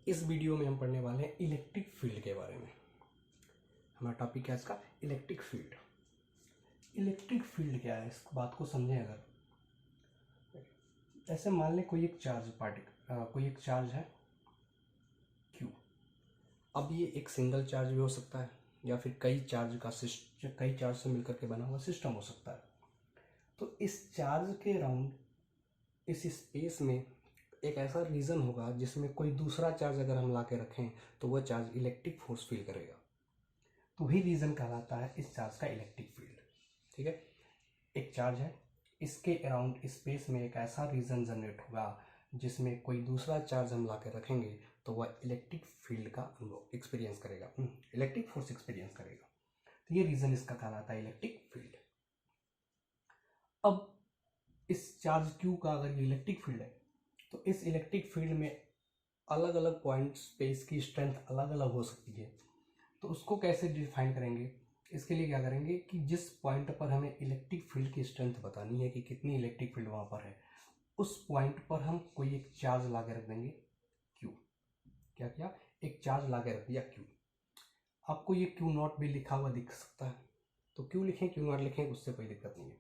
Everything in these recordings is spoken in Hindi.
इस वीडियो में हम पढ़ने वाले हैं इलेक्ट्रिक फील्ड के बारे में। हमारा टॉपिक है इसका इलेक्ट्रिक फील्ड। इलेक्ट्रिक फील्ड क्या है, इस बात को समझें। अगर ऐसे मान लें कोई एक चार्ज है Q। अब ये एक सिंगल चार्ज भी हो सकता है या फिर कई चार्ज से मिलकर के बना हुआ सिस्टम हो सकता है। तो इस चार्ज के अराउंड इस स्पेस में एक ऐसा रीजन होगा जिसमें कोई दूसरा चार्ज अगर हम ला के रखें तो वह चार्ज इलेक्ट्रिक फोर्स फील करेगा। तो वही रीजन कहलाता है इस चार्ज का इलेक्ट्रिक फील्ड। ठीक है, एक चार्ज है, इसके अराउंड स्पेस में एक ऐसा रीजन जनरेट होगा जिसमें कोई दूसरा चार्ज हम ला के रखेंगे तो वह इलेक्ट्रिक फील्ड का अनुभव एक्सपीरियंस करेगा, इलेक्ट्रिक फोर्स एक्सपीरियंस करेगा। तो ये रीजन इसका कहलाता है इलेक्ट्रिक फील्ड। अब इस चार्ज Q का अगर ये इलेक्ट्रिक फील्ड है तो इस इलेक्ट्रिक फील्ड में अलग अलग पॉइंट्स पे इसकी स्ट्रेंथ अलग अलग हो सकती है। तो उसको कैसे डिफाइन करेंगे, इसके लिए क्या करेंगे कि जिस पॉइंट पर हमें इलेक्ट्रिक फील्ड की स्ट्रेंथ बतानी है कि कितनी इलेक्ट्रिक फील्ड वहाँ पर है, उस पॉइंट पर हम कोई एक चार्ज ला के रख देंगे Q। क्या किया, एक चार्ज ला के रख दिया Q। आपको ये Q0 भी लिखा हुआ दिख सकता है, तो Q लिखें Q0 लिखें, उससे कोई दिक्कत नहीं है।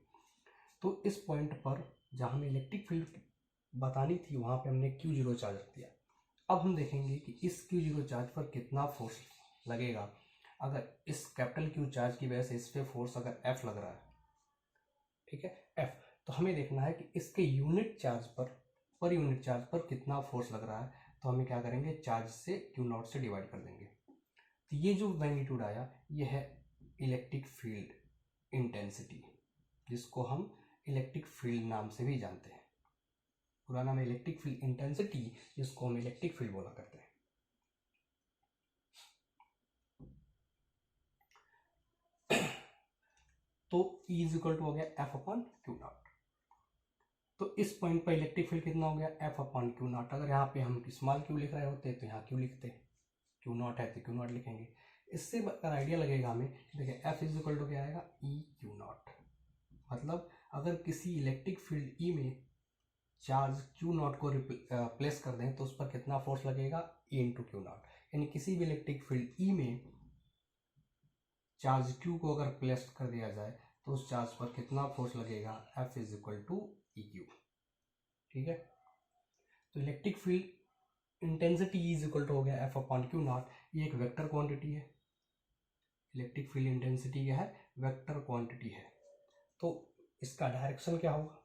तो इस पॉइंट पर जहाँ हमें इलेक्ट्रिक फील्ड बतानी थी वहाँ पे हमने Q0 चार्ज रख दिया। अब हम देखेंगे कि इस Q0 चार्ज पर कितना फोर्स लगेगा। अगर इस कैपिटल Q चार्ज की वजह से इस पे फोर्स अगर F लग रहा है, ठीक है F, तो हमें देखना है कि इसके unit charge per unit charge पर कितना फोर्स लग रहा है। तो हमें क्या करेंगे, चार्ज से Q0 से डिवाइड कर देंगे। तो ये जो मैग्नीट्यूड आया ये है इलेक्ट्रिक फील्ड इंटेंसिटी, जिसको हम इलेक्ट्रिक फील्ड नाम से भी जानते हैं। पूरा नाम है इलेक्ट्रिक फील्ड इंटेंसिटी, जिसको हम इलेक्ट्रिक फील्ड बोला करते हैं। तो E इज इक्वल टू हो गया F/Q0। तो इस पॉइंट पर इलेक्ट्रिक फील्ड कितना हो गया, F/Q0। अगर यहाँ पे हम स्मॉल q लिख रहे होते तो यहाँ Q लिखते, Q0 है तो Q0 लिखेंगे। इससे अगर आइडिया लगेगा हमें, देखिए F इज इक्वल टू क्या आएगा, EQ0। मतलब अगर किसी इलेक्ट्रिक फील्ड E में चार्ज Q0 को प्लेस कर दें तो उस पर कितना फोर्स लगेगा, E इंटू Q0। यानी किसी भी इलेक्ट्रिक फील्ड E में चार्ज Q को अगर प्लेस कर दिया जाए तो उस चार्ज पर कितना फोर्स लगेगा, F is equal to EQ। ठीक है, तो electric field intensity is equal to हो गया F/Q0। ये एक वेक्टर क्वांटिटी है। इलेक्ट्रिक फील्ड इंटेंसिटी क्या है, वेक्टर क्वांटिटी है। तो इसका डायरेक्शन क्या होगा,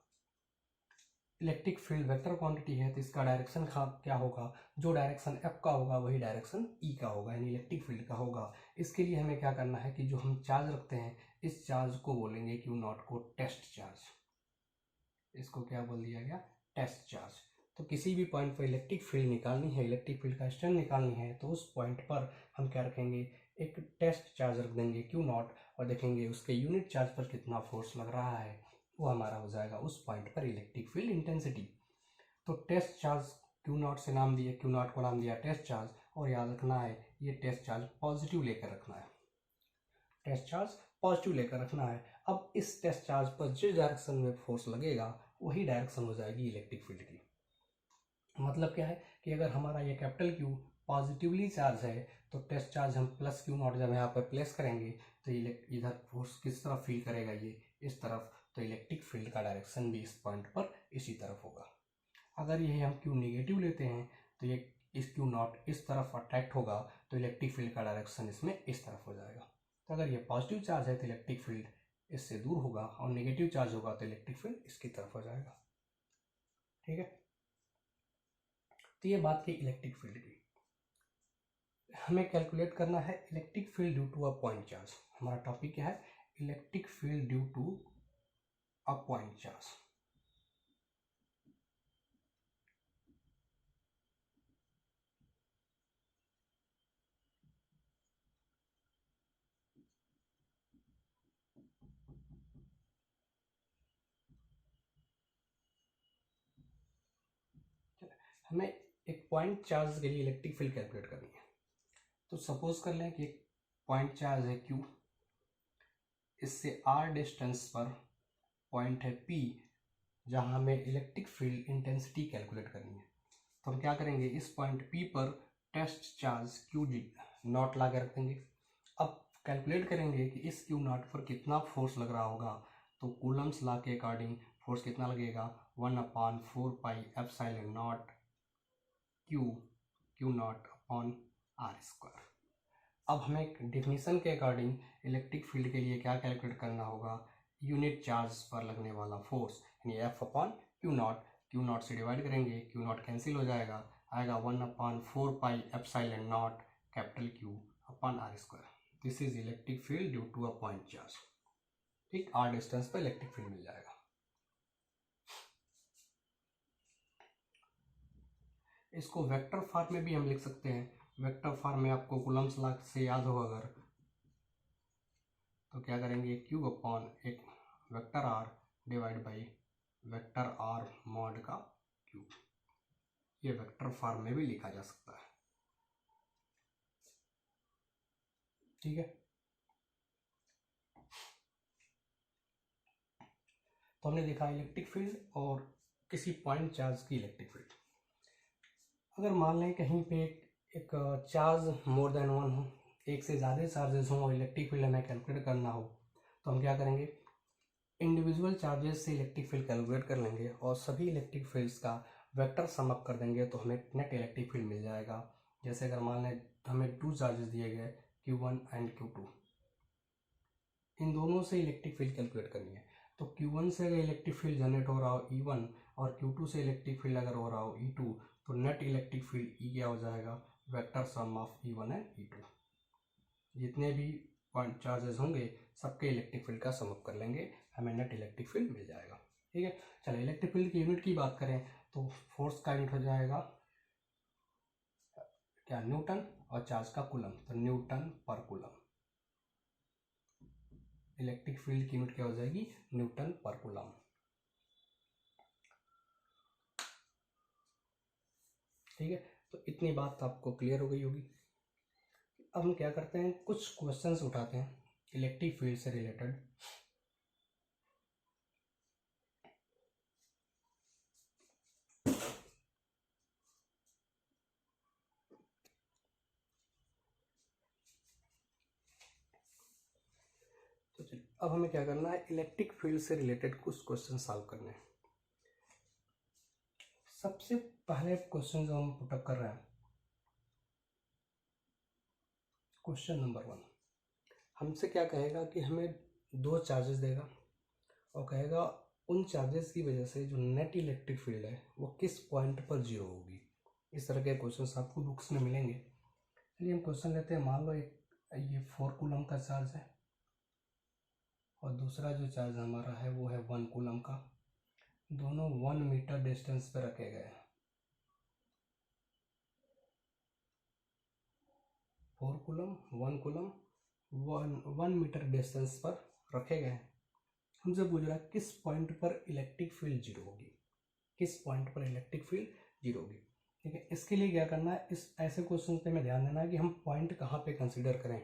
इलेक्ट्रिक फील्ड वेक्टर क्वांटिटी है तो इसका डायरेक्शन क्या होगा, जो डायरेक्शन F का होगा वही डायरेक्शन E का होगा, यानी इलेक्ट्रिक फील्ड का होगा। इसके लिए हमें क्या करना है कि जो हम चार्ज रखते हैं इस चार्ज को बोलेंगे Q0 को टेस्ट चार्ज। इसको क्या बोल दिया गया, टेस्ट चार्ज। तो किसी भी पॉइंट पर इलेक्ट्रिक फील्ड निकालनी है, इलेक्ट्रिक फील्ड का स्ट्रेंथ निकालनी है, तो उस पॉइंट पर हम क्या रखेंगे, एक टेस्ट चार्ज रख देंगे Q0 और देखेंगे उसके यूनिट चार्ज पर कितना फोर्स लग रहा है, वो हमारा हो जाएगा उस पॉइंट पर इलेक्ट्रिक फील्ड इंटेंसिटी। तो टेस्ट चार्ज Q0 से नाम दिया, Q0 को नाम दिया टेस्ट चार्ज। और याद रखना है ये टेस्ट चार्ज पॉजिटिव लेकर रखना है, टेस्ट चार्ज पॉजिटिव लेकर रखना है। अब इस टेस्ट चार्ज पर जिस डायरेक्शन में फोर्स लगेगा वही डायरेक्शन हो जाएगी इलेक्ट्रिक फील्ड की। मतलब क्या है कि अगर हमारा ये कैपिटल Q पॉजिटिवली चार्ज है तो टेस्ट चार्ज हम प्लस Q0 जब यहाँ पर प्लेस करेंगे तो इधर फोर्स किस तरफ फील करेगा, ये इस तरफ। तो इलेक्ट्रिक फील्ड का डायरेक्शन भी इस पॉइंट पर इसी तरफ होगा। अगर ये हम Q नेगेटिव लेते हैं तो ये इस Q0 इस तरफ अट्रैक्ट होगा तो इलेक्ट्रिक फील्ड का डायरेक्शन इसमें इस तरफ हो जाएगा। तो अगर ये पॉजिटिव चार्ज है तो इलेक्ट्रिक फील्ड इससे दूर होगा और नेगेटिव चार्ज होगा तो इलेक्ट्रिक फील्ड इसकी तरफ हो जाएगा। ठीक है, तो ये बात की इलेक्ट्रिक फील्ड की। हमें कैलकुलेट करना है electric field due to a point charge. हमारा टॉपिक क्या है, electric field due to a point charge. हमें एक पॉइंट चार्ज के लिए इलेक्ट्रिक फील्ड कैलकुलेट करनी है। तो सपोज कर लें कि एक पॉइंट चार्ज है Q, इससे R डिस्टेंस पर पॉइंट है P, जहां हमें इलेक्ट्रिक फील्ड इंटेंसिटी कैलकुलेट करनी है। तो हम क्या करेंगे, इस पॉइंट P पर टेस्ट चार्ज क्यू नॉट ला के रख देंगे। अब कैलकुलेट करेंगे कि इस क्यू नॉट पर कितना फोर्स लग रहा होगा, तो कूलम्स लॉ के अकॉर्डिंग फोर्स कितना लगेगा 1/4 pi epsilon naught Q naught upon R square. अब हमें डेफिनेशन के अकॉर्डिंग इलेक्ट्रिक फील्ड के लिए क्या कैलकुलेट करना होगा, यूनिट चार्ज पर लगने वाला फोर्स यानी एफ अपॉन क्यू नॉट से डिवाइड करेंगे, क्यू नॉट कैंसिल हो जाएगा, आएगा 1/4 pi epsilon naught capital Q upon R square. This is electric field due to a point charge. ठीक, आर डिस्टेंस पर इलेक्ट्रिक फील्ड मिल जाएगा। इसको वेक्टर फॉर्म में भी हम लिख सकते हैं। वेक्टर फॉर्म में आपको कूलम्स लॉ से याद हो अगर, तो क्या करेंगे, क्यू अपॉन एक vector R divide by vector R mod का क्यूब। ये वेक्टर फॉर्म में भी लिखा जा सकता है। ठीक है, तो हमने देखा इलेक्ट्रिक फील्ड और किसी पॉइंट चार्ज की इलेक्ट्रिक फील्ड। अगर मान लें कहीं पे एक चार्ज मोर देन वन हो, एक से ज़्यादा चार्जेस हों और इलेक्ट्रिक फील्ड हमें कैलकुलेट करना हो, तो हम क्या करेंगे, इंडिविजुअल चार्जेस से इलेक्ट्रिक फील्ड कैलकुलेट कर लेंगे और सभी इलेक्ट्रिक फील्ड्स का वेक्टर सम अप कर देंगे तो हमें नेट इलेक्ट्रिक फील्ड मिल जाएगा। जैसे अगर मान लें हमें 2 चार्जेस दिए गए Q1 एंड Q2, इन दोनों से इलेक्ट्रिक फील्ड कैलकुलेट करनी है। तो Q1 से अगर इलेक्ट्रिक फील्ड जनरेट हो रहा हो E1 और Q2 से इलेक्ट्रिक फील्ड अगर हो रहा हो E2, तो नेट इलेक्ट्रिक फील्ड E क्या हो जाएगा, vector sum of E1 and E2। जितने भी पॉइंट चार्जेस होंगे सबके इलेक्ट्रिक फील्ड का सम अप कर लेंगे, हमें नेट इलेक्ट्रिक फील्ड मिल जाएगा। ठीक है, चलो इलेक्ट्रिक फील्ड की यूनिट की बात करें तो फोर्स का यूनिट हो जाएगा क्या, न्यूटन, और चार्ज का कूलम, तो न्यूटन पर कूलम। इलेक्ट्रिक फील्ड की यूनिट क्या हो जाएगी, न्यूटन पर कूलम। ठीक है, तो इतनी बात आपको क्लियर हो गई होगी। अब हम क्या करते हैं, कुछ क्वेश्चंस उठाते हैं इलेक्ट्रिक फील्ड से रिलेटेड। तो चलिए अब हमें क्या करना है, इलेक्ट्रिक फील्ड से रिलेटेड कुछ क्वेश्चन सॉल्व करने हैं। सबसे पहले क्वेश्चन जो हम पुटअप कर रहे हैं, क्वेश्चन नंबर 1 हमसे क्या कहेगा कि हमें 2 चार्जेस देगा और कहेगा उन चार्जेस की वजह से जो नेट इलेक्ट्रिक फील्ड है वो किस पॉइंट पर 0 होगी। इस तरह के क्वेश्चंस आपको बुक्स में मिलेंगे। चलिए हम क्वेश्चन लेते हैं। मान लो ये 4 कूलम का चार्ज है और दूसरा जो चार्ज हमारा है वो है 1 कूलम का। दोनों 1 मीटर डिस्टेंस पर रखे गए हैं। 4 कूलम 1 कूलम 1 मीटर डिस्टेंस पर रखे गए हैं। हमसे पूछ रहा है किस पॉइंट पर इलेक्ट्रिक फील्ड 0 होगी, किस पॉइंट पर इलेक्ट्रिक फील्ड 0 होगी। ठीक है, इसके लिए क्या करना है, इस ऐसे क्वेश्चन पे हमें ध्यान देना है कि हम पॉइंट कहाँ पे कंसीडर करें।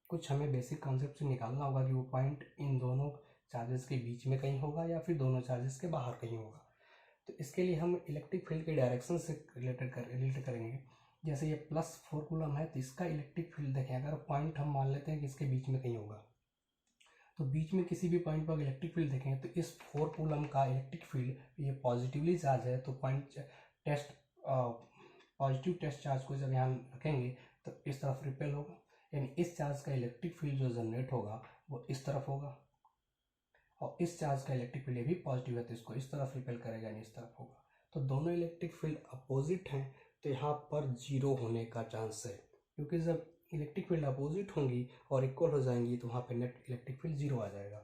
कुछ हमें बेसिक कॉन्सेप्ट से निकालना होगा कि वो पॉइंट इन दोनों चार्जेस के बीच में कहीं होगा या फिर दोनों चार्जेस के बाहर कहीं होगा। तो इसके लिए हम इलेक्ट्रिक फील्ड के डायरेक्शन से रिलेट करेंगे। जैसे ये +4 कूलम है तो इसका इलेक्ट्रिक फील्ड देखें, अगर पॉइंट हम मान लेते हैं कि इसके बीच में कहीं होगा, तो बीच में किसी भी पॉइंट पर इलेक्ट्रिक फील्ड देखें तो इस 4 कूलम का इलेक्ट्रिक फील्ड ये पॉजिटिवली चार्ज है, तो point test positive test charge को जब यहाँ रखेंगे तो इस तरफ रिपेल होगा, यानी इस चार्ज का इलेक्ट्रिक फील्ड जो जनरेट होगा वो इस तरफ होगा, और इस चार्ज का इलेक्ट्रिक फील्ड भी पॉजिटिव है तो इसको इस तरफ रिपेल करेगा यानी इस तरफ होगा। तो दोनों इलेक्ट्रिक फील्ड अपोजिट हैं तो यहाँ पर 0 होने का चांस है, क्योंकि जब इलेक्ट्रिक फील्ड अपोजिट होंगी और इक्वल हो जाएंगी तो वहाँ पे नेट इलेक्ट्रिक फील्ड 0 आ जाएगा।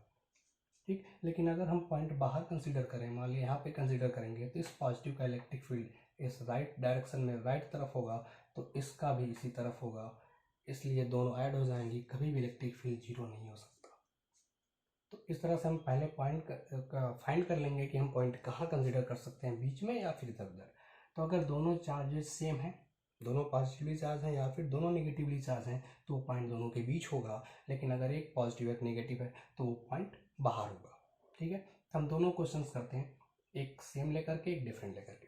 ठीक, लेकिन अगर हम पॉइंट बाहर कंसीडर करें, मान लिया यहाँ पे कंसीडर करेंगे तो इस पॉजिटिव का इलेक्ट्रिक फील्ड इस राइट डायरेक्शन में राइट तरफ होगा तो इसका भी इसी तरफ होगा, इसलिए दोनों ऐड हो जाएंगी, कभी भी इलेक्ट्रिक फील्ड 0 नहीं हो सकता। तो इस तरह से हम पहले पॉइंट फाइंड कर लेंगे कि हम पॉइंट कहाँ कंसीडर कर सकते हैं, बीच में या फिर इधर उधर। तो अगर दोनों चार्जेस सेम हैं, दोनों पॉजिटिवली चार्ज हैं या फिर दोनों नेगेटिवली चार्ज हैं तो वो पॉइंट दोनों के बीच होगा, लेकिन अगर एक पॉजिटिव एक नेगेटिव है तो वो पॉइंट बाहर होगा। ठीक है, हम दोनों क्वेश्चंस करते हैं, एक सेम लेकर के एक डिफरेंट लेकर के।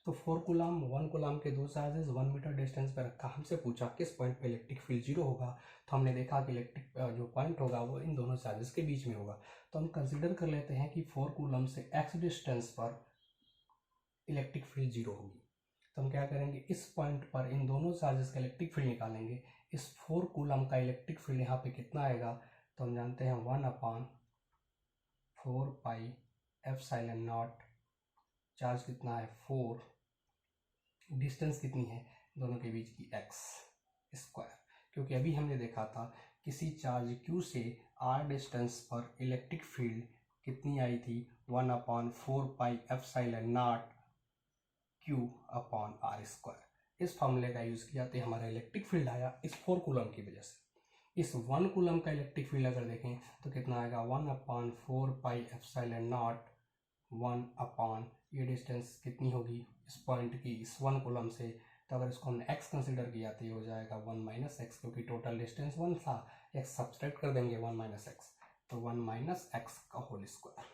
तो 4 कूलम 1 कूलम के दो चार्जेस 1 मीटर डिस्टेंस पर रखा, हमसे पूछा किस पॉइंट पे इलेक्ट्रिक फील्ड जीरो होगा, तो हमने देखा कि इलेक्ट्रिक जो पॉइंट होगा वो इन दोनों चार्जेस के बीच में होगा। तो हम कंसिडर कर लेते हैं कि 4 कूलम से x डिस्टेंस पर इलेक्ट्रिक फील्ड जीरो होगी। तो हम क्या करेंगे, इस पॉइंट पर इन दोनों चार्जेस का इलेक्ट्रिक फील्ड निकालेंगे। इस 4 कूलम का इलेक्ट्रिक फील्ड यहाँ पे कितना आएगा, तो हम जानते हैं 1/4πε0, चार्ज कितना है 4, डिस्टेंस कितनी है दोनों के बीच की x स्क्वायर, क्योंकि अभी हमने देखा था किसी चार्ज q से r डिस्टेंस पर इलेक्ट्रिक फील्ड कितनी आई थी 1/4πε0 q/r²। इस फॉर्मूले का यूज़ किया तो हमारा इलेक्ट्रिक फील्ड आया इस 4 कूलम की वजह से। इस 1 कूलम का इलेक्ट्रिक फील्ड अगर देखें तो कितना आएगा 1/4πε0 1 ये डिस्टेंस कितनी होगी इस पॉइंट की इस 1 कूलम से, तो अगर इसको हमने x कंसिडर किया तो ये हो जाएगा 1 - x, क्योंकि टोटल डिस्टेंस 1 था, x सब्सट्रैक्ट कर देंगे 1 - x, तो 1 - x का होल स्क्वायर।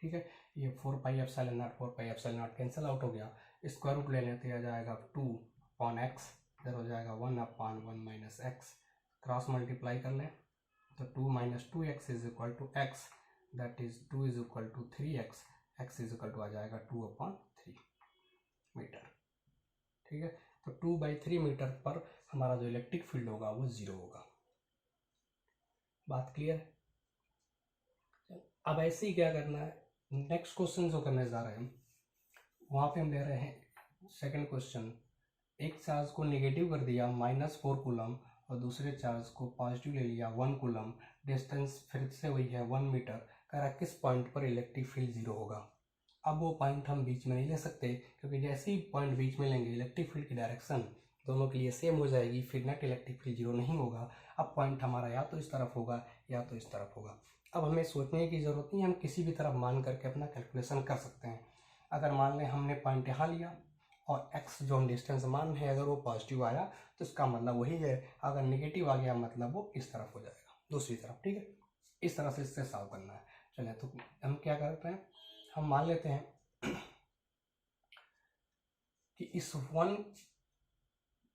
ठीक है, ये 4πε0 कैंसिल आउट हो गया, स्क्वायर रूट ले लेते आ जाएगा 2/x, इधर हो जाएगा 1/1 - x, क्रॉस मल्टीप्लाई कर लें तो 2 - 2x = x, that is 2 = 3x, x आ जाएगा 2/3 मीटर। ठीक है, तो 2/3 मीटर पर हमारा जो इलेक्ट्रिक फील्ड होगा वो जीरो होगा। बात क्लियर? अब ऐसे ही क्या करना है, नेक्स्ट क्वेश्चन जो करने जा रहे हैं वहाँ पे हम ले रहे हैं सेकंड क्वेश्चन। एक चार्ज को नेगेटिव कर दिया -4 कूलम और दूसरे चार्ज को पॉजिटिव ले लिया 1 कूलम, डिस्टेंस फिर से वही है 1 मीटर, कह रहा किस पॉइंट पर इलेक्ट्रिक फील्ड जीरो होगा। अब वो पॉइंट हम बीच में नहीं ले सकते, क्योंकि जैसे ही पॉइंट बीच में लेंगे इलेक्ट्रिक फील्ड की डायरेक्शन दोनों के लिए सेम हो जाएगी, फिर नेट इलेक्ट्रिक फील्ड जीरो नहीं होगा। अब पॉइंट हमारा या तो इस तरफ होगा या तो इस तरफ होगा। अब हमें सोचने की ज़रूरत नहीं, हम किसी भी तरफ मान करके अपना कैलकुलेशन कर सकते हैं। अगर मान लें हमने पॉइंट यहाँ लिया और x जो हम डिस्टेंस मान है अगर वो पॉजिटिव आया तो इसका मतलब वही है, अगर नेगेटिव आ गया मतलब वो इस तरफ हो जाएगा, दूसरी तरफ। ठीक है, इस तरह से इससे सॉल्व करना है। चलिए तो हम क्या करते हैं, हम मान लेते हैं कि इस 1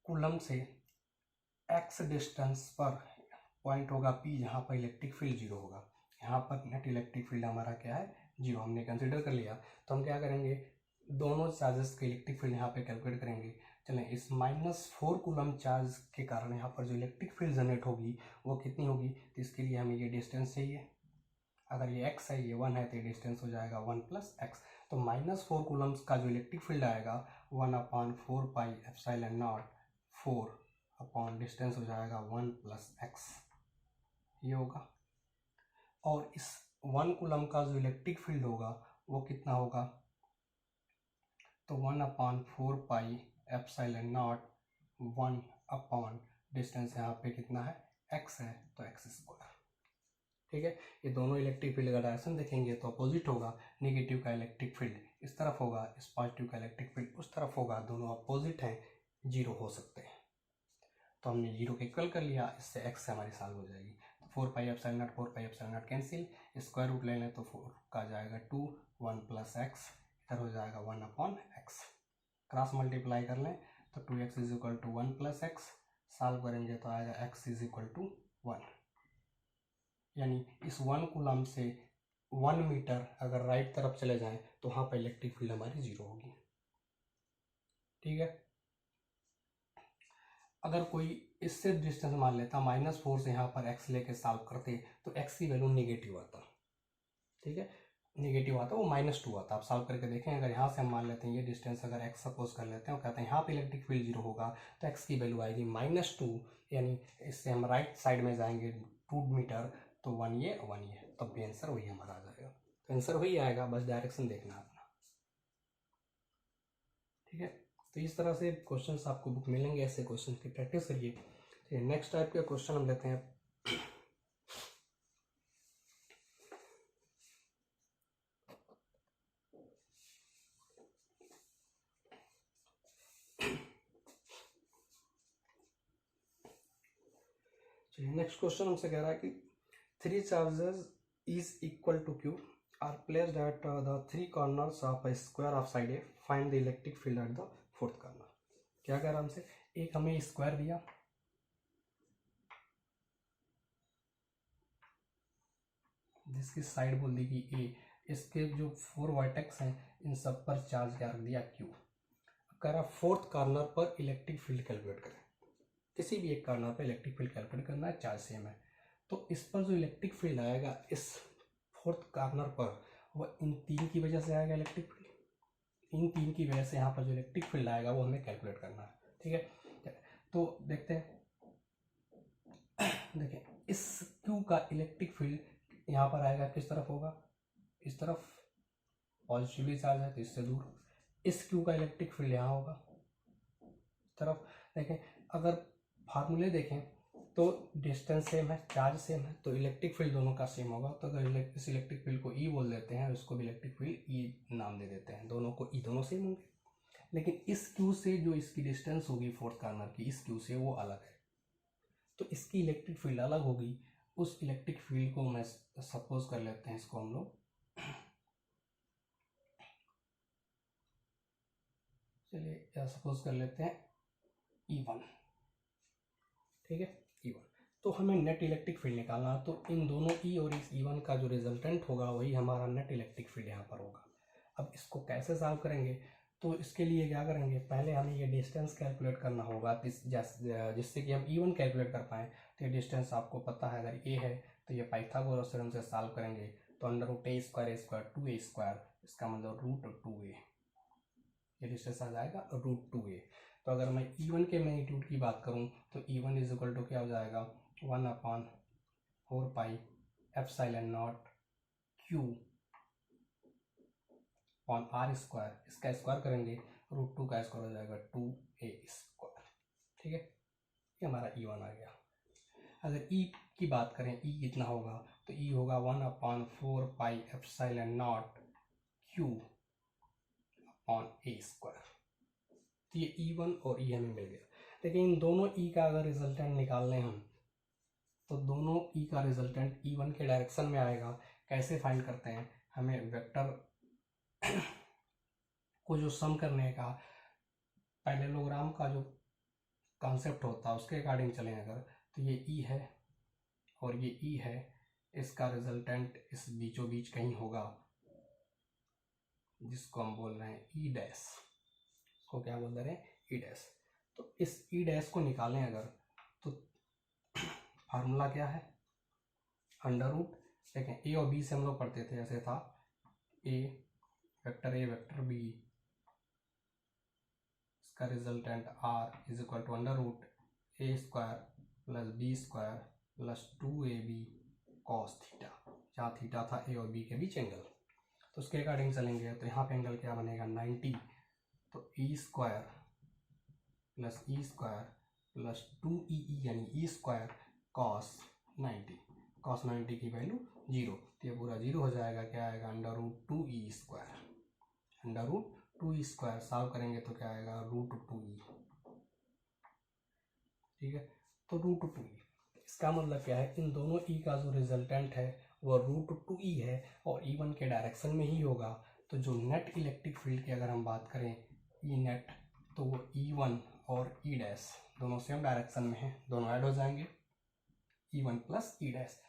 कूलम से x डिस्टेंस पर पॉइंट होगा P, जहाँ पर इलेक्ट्रिक फील्ड जीरो होगा। यहाँ पर नेट इलेक्ट्रिक फील्ड हमारा क्या है, जीरो, हमने कंसिडर कर लिया। तो हम क्या करेंगे, दोनों चार्जेस के इलेक्ट्रिक फील्ड यहाँ पे कैलकुलेट करेंगे। चलें, इस -4 कूलम चार्ज के कारण यहाँ पर जो इलेक्ट्रिक फील्ड जनरेट होगी वो कितनी होगी, तो इसके लिए हमें ये डिस्टेंस चाहिए। अगर ये x है ये 1 है तो ये डिस्टेंस हो जाएगा 1 + x। तो -4 कूलम्स का जो इलेक्ट्रिक फील्ड आएगा 1/4πε0 4 डिस्टेंस हो जाएगा 1 + x, ये होगा। और इस 1 कूलम का जो इलेक्ट्रिक फील्ड होगा वो कितना होगा, तो 1/4πε0 1 डिस्टेंस यहाँ पे कितना है x है तो x²। ठीक है, ये दोनों इलेक्ट्रिक फील्ड का डायरेक्शन देखेंगे तो अपोजिट होगा। नेगेटिव का इलेक्ट्रिक फील्ड इस तरफ होगा, इस पॉजिटिव का इलेक्ट्रिक फील्ड उस तरफ होगा, दोनों अपोजिट हैं, जीरो हो सकते हैं। तो हमने जीरो के इक्वल कर लिया, इससे x से हमारी सॉल्व हो जाएगी। तो 4πε0 कैंसिल, स्क्वायर रूट ले लें तो 4 का जाएगा 2 1 + x, इधर हो जाएगा 1/x, क्रॉस मल्टीप्लाई कर लें तो 2x = 1 + x, सॉल्व करेंगे तो आएगा x = 1। यानी इस 1 कूलम से 1 मीटर अगर राइट तरफ चले जाएं तो वहाँ पर इलेक्ट्रिक फील्ड हमारी जीरो होगी। ठीक है, अगर कोई इससे डिस्टेंस मान लेता -4 से यहाँ पर x लेके सॉल्व करते तो x की वैल्यू नेगेटिव आता। ठीक है, नेगेटिव आता, वो -2 आता। आप सॉल्व करके देखें, अगर यहाँ से हम मान लेते हैं ये डिस्टेंस अगर x सपोज कर लेते हैं और कहते हैं यहाँ पे इलेक्ट्रिक फील्ड जीरो होगा तो x की वैल्यू आएगी -2, यानी इससे हम राइट साइड में जाएंगे 2 मीटर तो 1 ये 1 ये, तब भी आंसर वही हमारा आ जाएगा। तो आंसर वही आएगा, बस डायरेक्शन देखना अपना। ठीक है, तो इस तरह से क्वेश्चंस आपको बुक मिलेंगे, ऐसे क्वेश्चन की प्रैक्टिस करिए। नेक्स्ट टाइप के क्वेश्चन हम लेते हैं। नेक्स्ट क्वेश्चन हमसे कह रहा है कि 3 charges is equal to Q are placed at the three corners of a square of side A. Find the electric field at the fourth corner. क्या कह रहा हमसे, एक हमें स्क्वायर दिया, जिसकी साइड बोल दी कि ए, इसके जो 4 वर्टेक्स हैं इन सब पर चार्ज क्या रख दिया Q। कह रहा फोर्थ कॉर्नर पर इलेक्ट्रिक फील्ड कैलकुलेट करें, किसी भी एक कॉर्नर पर इलेक्ट्रिक फील्ड कैलकुलेट करना है, चार्ज सेम है। तो इस पर जो इलेक्ट्रिक फील्ड आएगा इस फोर्थ कॉर्नर पर, वह इन तीन की वजह से आएगा इलेक्ट्रिक फील्ड, इन तीन की वजह से यहाँ पर जो इलेक्ट्रिक फील्ड आएगा वो हमें कैलकुलेट करना है। ठीक है, तो देखते हैं, देखें इस Q का इलेक्ट्रिक फील्ड यहाँ पर आएगा, किस तरफ होगा, इस तरफ, पॉजिटिवली चार्ज है तो इससे दूर। इस Q का इलेक्ट्रिक फील्ड यहाँ होगा, इस तरफ। देखें अगर फार्मूले देखें तो डिस्टेंस सेम है, चार्ज सेम है, तो इलेक्ट्रिक फील्ड दोनों का सेम होगा। तो अगर इस इलेक्ट्रिक फील्ड को E बोल देते हैं, उसको भी इलेक्ट्रिक फील्ड E नाम दे देते हैं, दोनों को E, दोनों सेम होंगे। लेकिन इस Q से जो इसकी डिस्टेंस होगी फोर्थ कॉर्नर की, इस Q से वो अलग है, तो इसकी इलेक्ट्रिक फील्ड अलग होगी। उस इलेक्ट्रिक फील्ड को मैं सपोज कर लेते हैं, इसको हम लोग चलिए सपोज कर लेते हैं E1। ठीक है, E1। तो हमें नेट इलेक्ट्रिक फील्ड निकालना है, तो इन दोनों E और इस E1 का जो रिजल्टेंट होगा वही हमारा नेट इलेक्ट्रिक फील्ड यहाँ पर होगा। अब इसको कैसे सॉल्व करेंगे, तो इसके लिए क्या करेंगे, पहले हमें ये डिस्टेंस कैलकुलेट करना होगा, जिससे कि हम E1 कैलकुलेट कर पाएँ। तो ये डिस्टेंस आपको पता है, अगर A है तो ये पाइथागोरस थ्योरम से सॉल्व करेंगे, तो अंडर रूट a स्क्वायर इसका मतलब √2a, ये डिस्टेंस आ जाएगा √2a। तो अगर मैं E1 के मैग्नीट्यूड की बात करूं तो E1 इज इक्वल टू क्या हो जाएगा, 1/4 pi epsilon not Q upon R square, इसका स्क्वायर करेंगे √2 का स्क्वायर हो जाएगा 2a स्क्वायर। ठीक है, ये हमारा E1 आ गया। अगर E की बात करें, E कितना होगा, तो E होगा 1/4 pi epsilon not Q upon a square. तो ये E1 और E हमें मिल गया। लेकिन इन दोनों E का अगर रिजल्टेंट निकालने हम, तो दोनों E का रिजल्टेंट E1 के डायरेक्शन में आएगा। कैसे फाइंड करते हैं, हमें वेक्टर को जो सम करने का पैरेललोग्राम का जो कॉन्सेप्ट होता है उसके अकॉर्डिंग चलें अगर, तो ये E है और ये E है, इसका रिजल्टेंट इस बीचों बीच कहीं होगा, जिसको हम बोल रहे हैं E डैश, इसको क्या बोल रहे हैं, E डैश। तो इस E डैश को निकालें अगर, तो फार्मूला क्या है, अंडर रूट, देखें A और B से हम लोग पढ़ते थे, ऐसे था A वेक्टर B, इसका resultant R is equal to under root A square plus B square plus 2AB cos theta, जहाँ थीटा था A और B के बीच एंगल। तो उसके अकॉर्डिंग चलेंगे, तो यहाँ पे एंगल क्या बनेगा, 90। तो E square plus E square plus 2EE यानी E स्क्वायर कॉस 90, कॉस 90 की वैल्यू 0, तो ये पूरा 0 हो जाएगा। क्या आएगा, under root 2E square, under root 2E square solve करेंगे तो क्या आएगा, √2E। ठीक है, तो √2E, इसका मतलब क्या है, इन दोनों E का जो रिजल्टेंट है वो √2E है और E1 के डायरेक्शन में ही होगा। तो जो नेट इलेक्ट्रिक फील्ड की अगर हम बात करें E नेट, तो वो E1 और E डैश दोनों सेम डायरेक्शन में है, दोनों ऐड हो जाएंगे, E1 प्लस E डैश।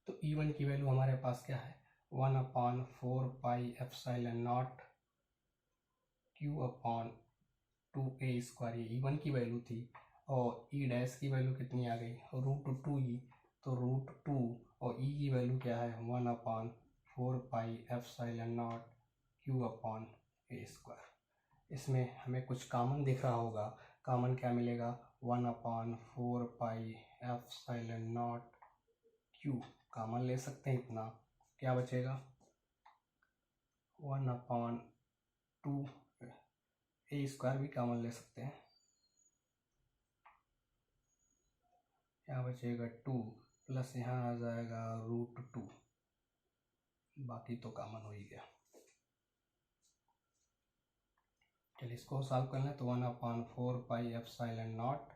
तो E1 की वैल्यू हमारे पास क्या है, 1/4 pi epsilon not Q upon 2a square, ये E1 की वैल्यू थी, और E डैश की वैल्यू कितनी आ गई, √2E, तो √2, और E की वैल्यू क्या है, 1/4 pi epsilon not Q upon a square. इसमें हमें कुछ कॉमन दिख रहा होगा, कॉमन क्या मिलेगा, 1/4 pi epsilon not Q, common ले सकते हैं इतना, क्या बचेगा, 1/2 a स्क्वायर भी कॉमन ले सकते हैं, क्या बचेगा 2, प्लस यहाँ आ जाएगा √2, बाकी तो कॉमन हो ही गया। चलिए इसको सॉल्व कर लें, तो 1/4 pi epsilon not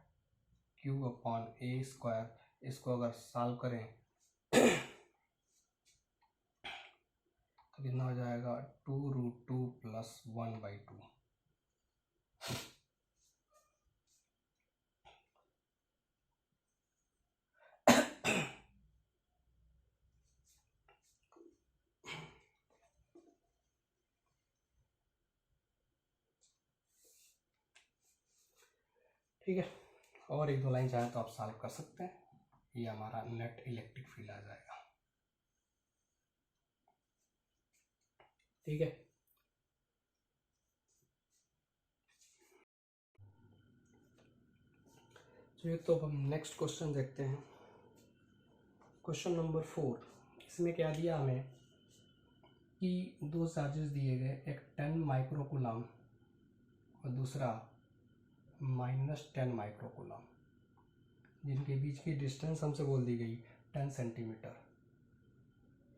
Q upon a square, इसको अगर सॉल्व करें तो कितना हो जाएगा 2√2 + 1/2। ठीक है, और एक दो लाइन चाहे तो आप सॉल्व कर सकते हैं। ये हमारा नेट इलेक्ट्रिक फील्ड आ जाएगा। ठीक है, चलिए तो अब हम नेक्स्ट क्वेश्चन देखते हैं। Question number 4। इसमें क्या दिया हमें कि दो चार्जेस दिए गए, एक 10 माइक्रोकूलम और दूसरा -10 माइक्रोकूलम, जिनके बीच की डिस्टेंस हमसे बोल दी गई 10 सेंटीमीटर।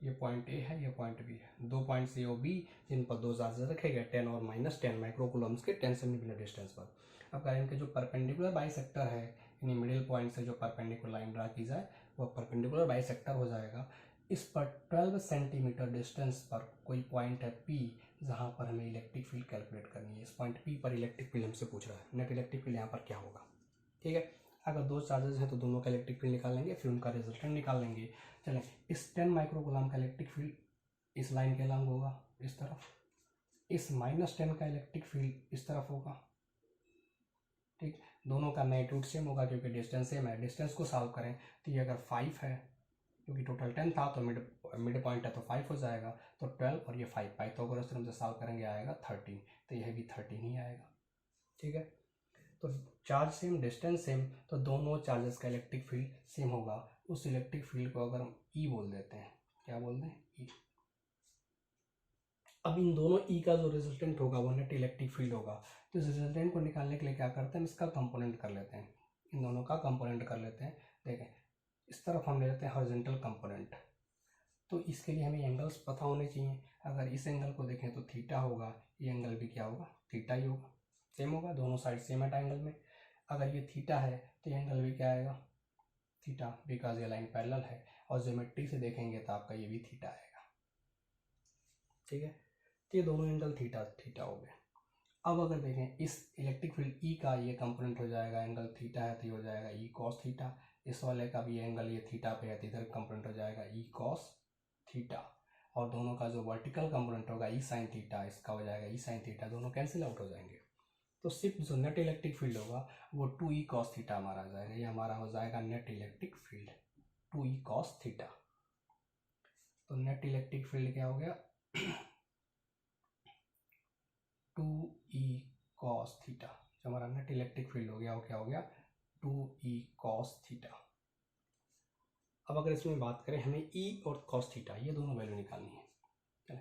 ये पॉइंट ए है, ये पॉइंट बी है। दो पॉइंट्स ए और बी जिन पर दो चार्जेस रखे गए 10 और -10 माइक्रोकूलम्स के 10 सेंटीमीटर डिस्टेंस पर। अब करें इनके जो परपेंडिकुलर बाइसेक्टर है, यानी मिडिल पॉइंट से जो परपेंडिकुलर लाइन ड्रा की जाए वह परपेंडिकुलर बाइसेक्टर हो जाएगा। इस पर 12 सेंटीमीटर डिस्टेंस पर कोई पॉइंट है पी, जहाँ पर हमें इलेक्ट्रिक फील्ड कैलकुलेट करनी है। इस पॉइंट पी पर इलेक्ट्रिक फील्ड हमसे पूछ रहा है, नेट इलेक्ट्रिक फील्ड यहाँ पर क्या होगा। ठीक है, अगर दो चार्जेस हैं तो दोनों का इलेक्ट्रिक फील्ड निकाल लेंगे, फिर उनका रिजल्टेंट निकाल लेंगे। चलें, इस 10 माइक्रोकूलम का इलेक्ट्रिक फील्ड इस लाइन के लंब होगा, इस तरफ। इस -10 का इलेक्ट्रिक फील्ड इस तरफ होगा। ठीक, दोनों का मैग्नीट्यूड सेम होगा क्योंकि डिस्टेंस सेम है। डिस्टेंस को सॉल्व करें तो ये अगर 5 है, क्योंकि टोटल 10 था तो मिड पॉइंट है तो 5 हो जाएगा, तो 12 और ये 5 पाइथागोरस थ्योरम से सॉल्व करेंगे आएगा 13, तो यह भी 13 ही आएगा। ठीक है, तो चार्ज सेम, डिस्टेंस सेम, तो दोनों चार्जेस का इलेक्ट्रिक फील्ड सेम होगा। उस इलेक्ट्रिक फील्ड को अगर हम ई बोल देते हैं, क्या बोल दें, ई। अब इन दोनों ई का जो रिजल्टेंट होगा वो नेट इलेक्ट्रिक फील्ड होगा। तो इस रिजल्टेंट को निकालने के लिए क्या करते हैं, हम इसका कंपोनेंट कर लेते हैं, इन दोनों का कंपोनेंट कर लेते हैं। देखें, इस तरफ हम ले लेते हैं हॉरिजॉन्टल कंपोनेंट, तो इसके लिए हमें एंगल्स पता होने चाहिए। अगर इस एंगल को देखें तो थीटा होगा, ये एंगल भी क्या होगा, थीटा ही होगा, सेम होगा, दोनों साइड सेम है ट्रायंगल में। अगर ये थीटा है तो ये एंगल भी क्या आएगा, थीटा, बिकॉज ये लाइन पैरेलल है, और ज्योमेट्री से देखेंगे तो आपका ये भी थीटा आएगा। ठीक है, तो ये दोनों एंगल थीटा थीटा हो गए। अब अगर देखें इस इलेक्ट्रिक फील्ड ई का ये कंपोनेंट हो जाएगा, एंगल थीटा है तो ये हो जाएगा ई कॉस थीटा। इस वाले का भी एंगल ये थीटा पे है तो इधर कंपोनेंट हो जाएगा ई कॉस थीटा। और दोनों का जो वर्टिकल कंपोनेंट होगा ई साइन थीटा, इसका हो जाएगा ई साइन थीटा, दोनों कैंसिल आउट हो जाएंगे। तो सिर्फ जो नेट इलेक्ट्रिक फील्ड होगा वो 2e cos थीटा हमारा आ जाएगा। ये हमारा हो जाएगा net electric field 2e cos theta. तो नेट इलेक्ट्रिक फील्ड क्या हो गया 2e cos थीटा। जो हमारा नेट इलेक्ट्रिक फील्ड हो गया वो क्या हो गया 2e cos थीटा। अब अगर इसमें बात करें, हमें e और cos थीटा ये दोनों वैल्यू निकालनी है। चले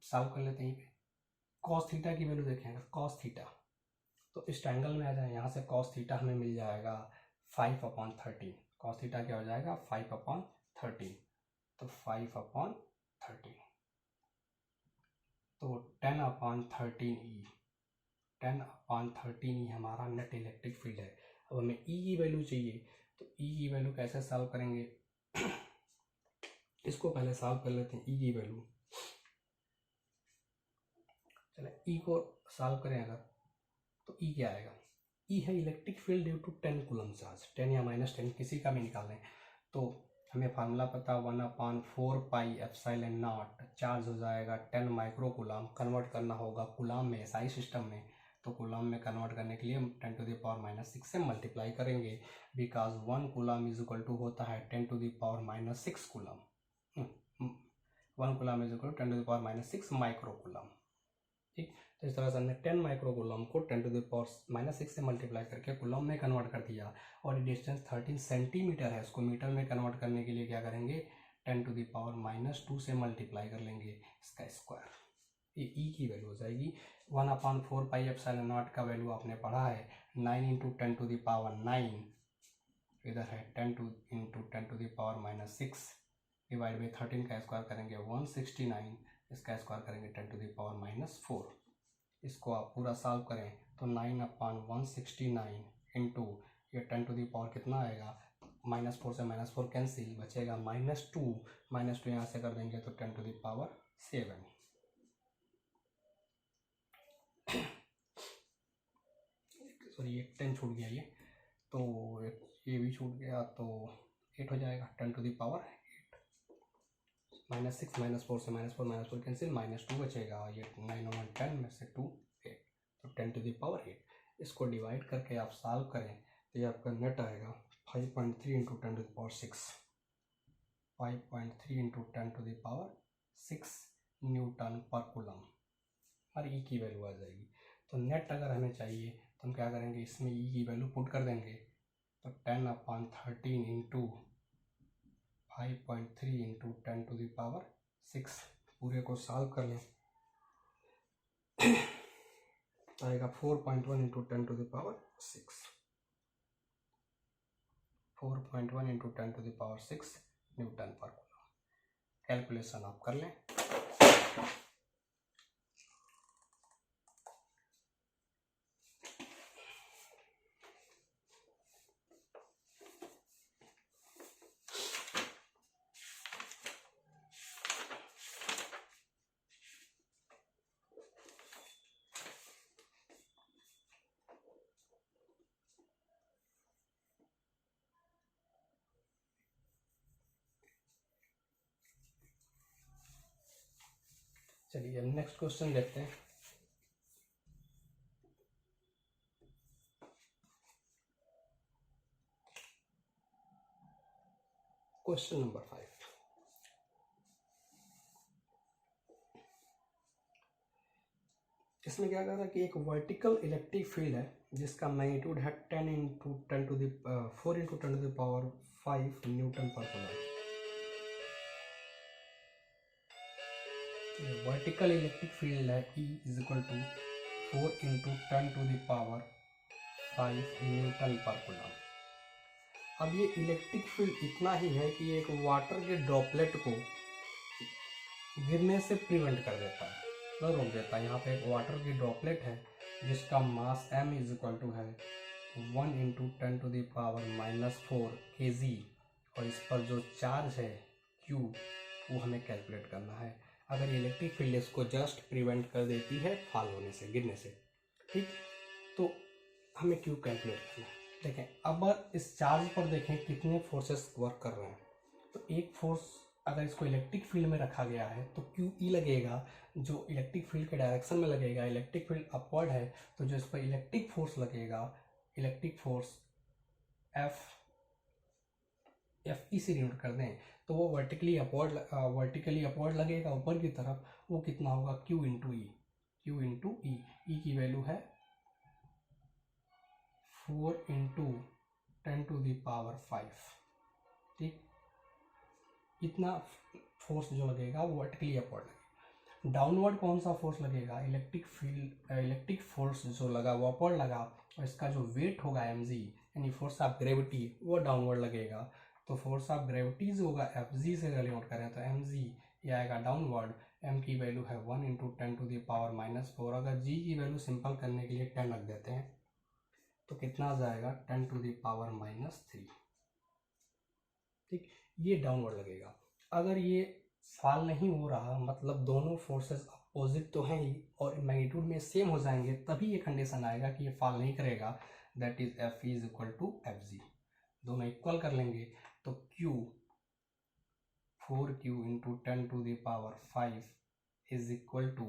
सॉल्व कर लेते हैं। cos थीटा की वैल्यू देखें, अगर cos थीटा तो इस ट्रायंगल में आ जाए, यहाँ से cos थीटा हमें मिल जाएगा 5/13। cos थीटा क्या हो जाएगा 5/13, तो 5/13 तो 10/13 10/13 हमारा नेट इलेक्ट्रिक फील्ड है। अब हमें ई की वैल्यू चाहिए, तो ई की वैल्यू कैसे सॉल्व करेंगे इसको पहले सॉल्व कर लेते हैं। ई की वैल्यू, चले ई को सॉल्व करें अगर, तो ई क्या आएगा, ई है electric field due to 10 coulomb charge, 10 या -10 किसी का भी निकालें। तो हमें फार्मूला पता 1/4πε0, चार्ज हो जाएगा 10 माइक्रोकूलम, कन्वर्ट करना होगा कूलम में एसआई सिस्टम में, तो कूलम में कन्वर्ट करने के लिए हम 10⁻⁻6 से मल्टीप्लाई करेंगे, because 1 coulomb is equal to होता है 10⁻⁻6 coulomb. 1 coulomb is equal to 10⁻⁻6 microcoulomb. ठीक, तो इस तरह से हमने 10 माइक्रोकूलम को 10⁻⁻6 से मल्टीप्लाई करके कूलम में कन्वर्ट कर दिया। और डिस्टेंस 13 सेंटीमीटर है, उसको मीटर में कन्वर्ट करने के लिए क्या करेंगे 10⁻⁻2 से मल्टीप्लाई कर लेंगे इसका स्क्वायर। ये ई की वैल्यू हो जाएगी 1/4πε0 का वैल्यू आपने पढ़ा है 9 × 10⁻9, इधर है 10 × 10⁻6 डिवाइड बाई 13 का स्क्वायर करेंगे 169, इसका स्क्वायर करेंगे 10⁻4। इसको आप पूरा सॉल्व करें तो 9/169 इंटू ये 10 टू दी पावर कितना आएगा -4 से -4 कैंसिल, बचेगा -2, -2 यहाँ से कर देंगे तो 10⁻7, सॉरी एक 10 छूट गया ये, तो ये भी छूट गया तो 8 हो जाएगा, 10⁻8, -6 -4 से -4 कैंसिल, -2 बचेगा, ये 9 10 में से 2 8, तो 10⁻8। इसको डिवाइड करके आप सॉल्व करें तो ये आपका नेट आएगा 5.3 × 10⁻6, 5.3 × 10⁻6 न्यूटन पर कूलम, और ई की वैल्यू आ जाएगी। तो नेट अगर हमें चाहिए तो हम क्या करेंगे, इसमें ई की वैल्यू पुट कर देंगे, तो 10/13 × 5.3 × 10⁻6, पूरे को सॉल्व कर लें आएगा 4.1 × 10⁻6, 4.1 × 10⁻6 न्यूटन पर कूलम। कैलकुलेशन आप कर लें। चलिए अब नेक्स्ट क्वेश्चन देखते हैं। क्वेश्चन नंबर 5, इसमें क्या कह रहा है कि एक वर्टिकल इलेक्ट्रिक फील्ड है जिसका मैग्नीट्यूड है 4 × 10⁵ न्यूटन पर कूलम। वर्टिकल इलेक्ट्रिक फील्ड है E = 4 × 10⁵ न्यूटन पर कूलम। अब ये इलेक्ट्रिक फील्ड इतना ही है कि एक वाटर के ड्रॉपलेट को गिरने से प्रिवेंट कर देता है, न रोक देता है। यहाँ पे एक वाटर की ड्रॉपलेट है जिसका मास m = है 1 × 10⁻⁻4 kg, और इस पर जो चार्ज है Q वो हमें कैलकुलेट करना है। अगर इलेक्ट्रिक फील्ड इसको जस्ट प्रिवेंट कर देती है फॉल होने से, गिरने से, ठीक, तो हमें Q कैलकुलेट करना है। देखें अब इस चार्ज पर देखें कितने फोर्सेस वर्क कर रहे हैं। तो एक फोर्स अगर इसको इलेक्ट्रिक फील्ड में रखा गया है तो QE लगेगा, जो इलेक्ट्रिक फील्ड के डायरेक्शन में लगेगा। इलेक्ट्रिक फील्ड अपवर्ड है तो जो इस पर इलेक्ट्रिक फोर्स लगेगा, इलेक्ट्रिक फोर्स FE से डिनोट कर दें तो वो वर्टिकली अपवर्ड लगेगा ऊपर की तरफ। वो कितना होगा, Q × E, Q × E। E की वैल्यू है 4 × 10⁵, ठीक। इतना फोर्स जो लगेगा वो वर्टिकली अपवर्ड लगेगा। डाउनवर्ड कौन सा फोर्स लगेगा, इलेक्ट्रिक फोर्स जो लगा वो अपवर्ड लगा, और इसका जो वेट होगा mg यानी फोर्स ऑफ ग्रेविटी वो डाउनवर्ड लगेगा। तो फोर्स ऑफ ग्रेविटी जो होगा Fg से रिलेट करें तो mg ये आएगा डाउनवर्ड। m की वैल्यू है 1 × 10⁻⁻4। अगर g की वैल्यू सिंपल करने के लिए 10 रख देते हैं तो कितना आ जाएगा 10⁻⁻3, ठीक। ये डाउनवर्ड लगेगा। अगर ये फॉल नहीं हो रहा, मतलब दोनों फोर्सेस अपोजिट तो हैं ही और मैग्नीट्यूड में सेम हो जाएंगे, तभी ये कंडीशन आएगा कि ये फॉल नहीं करेगा, दैट इज Fe = Fg। दोनों इक्वल कर लेंगे तो Q 4Q × 10⁵ is equal to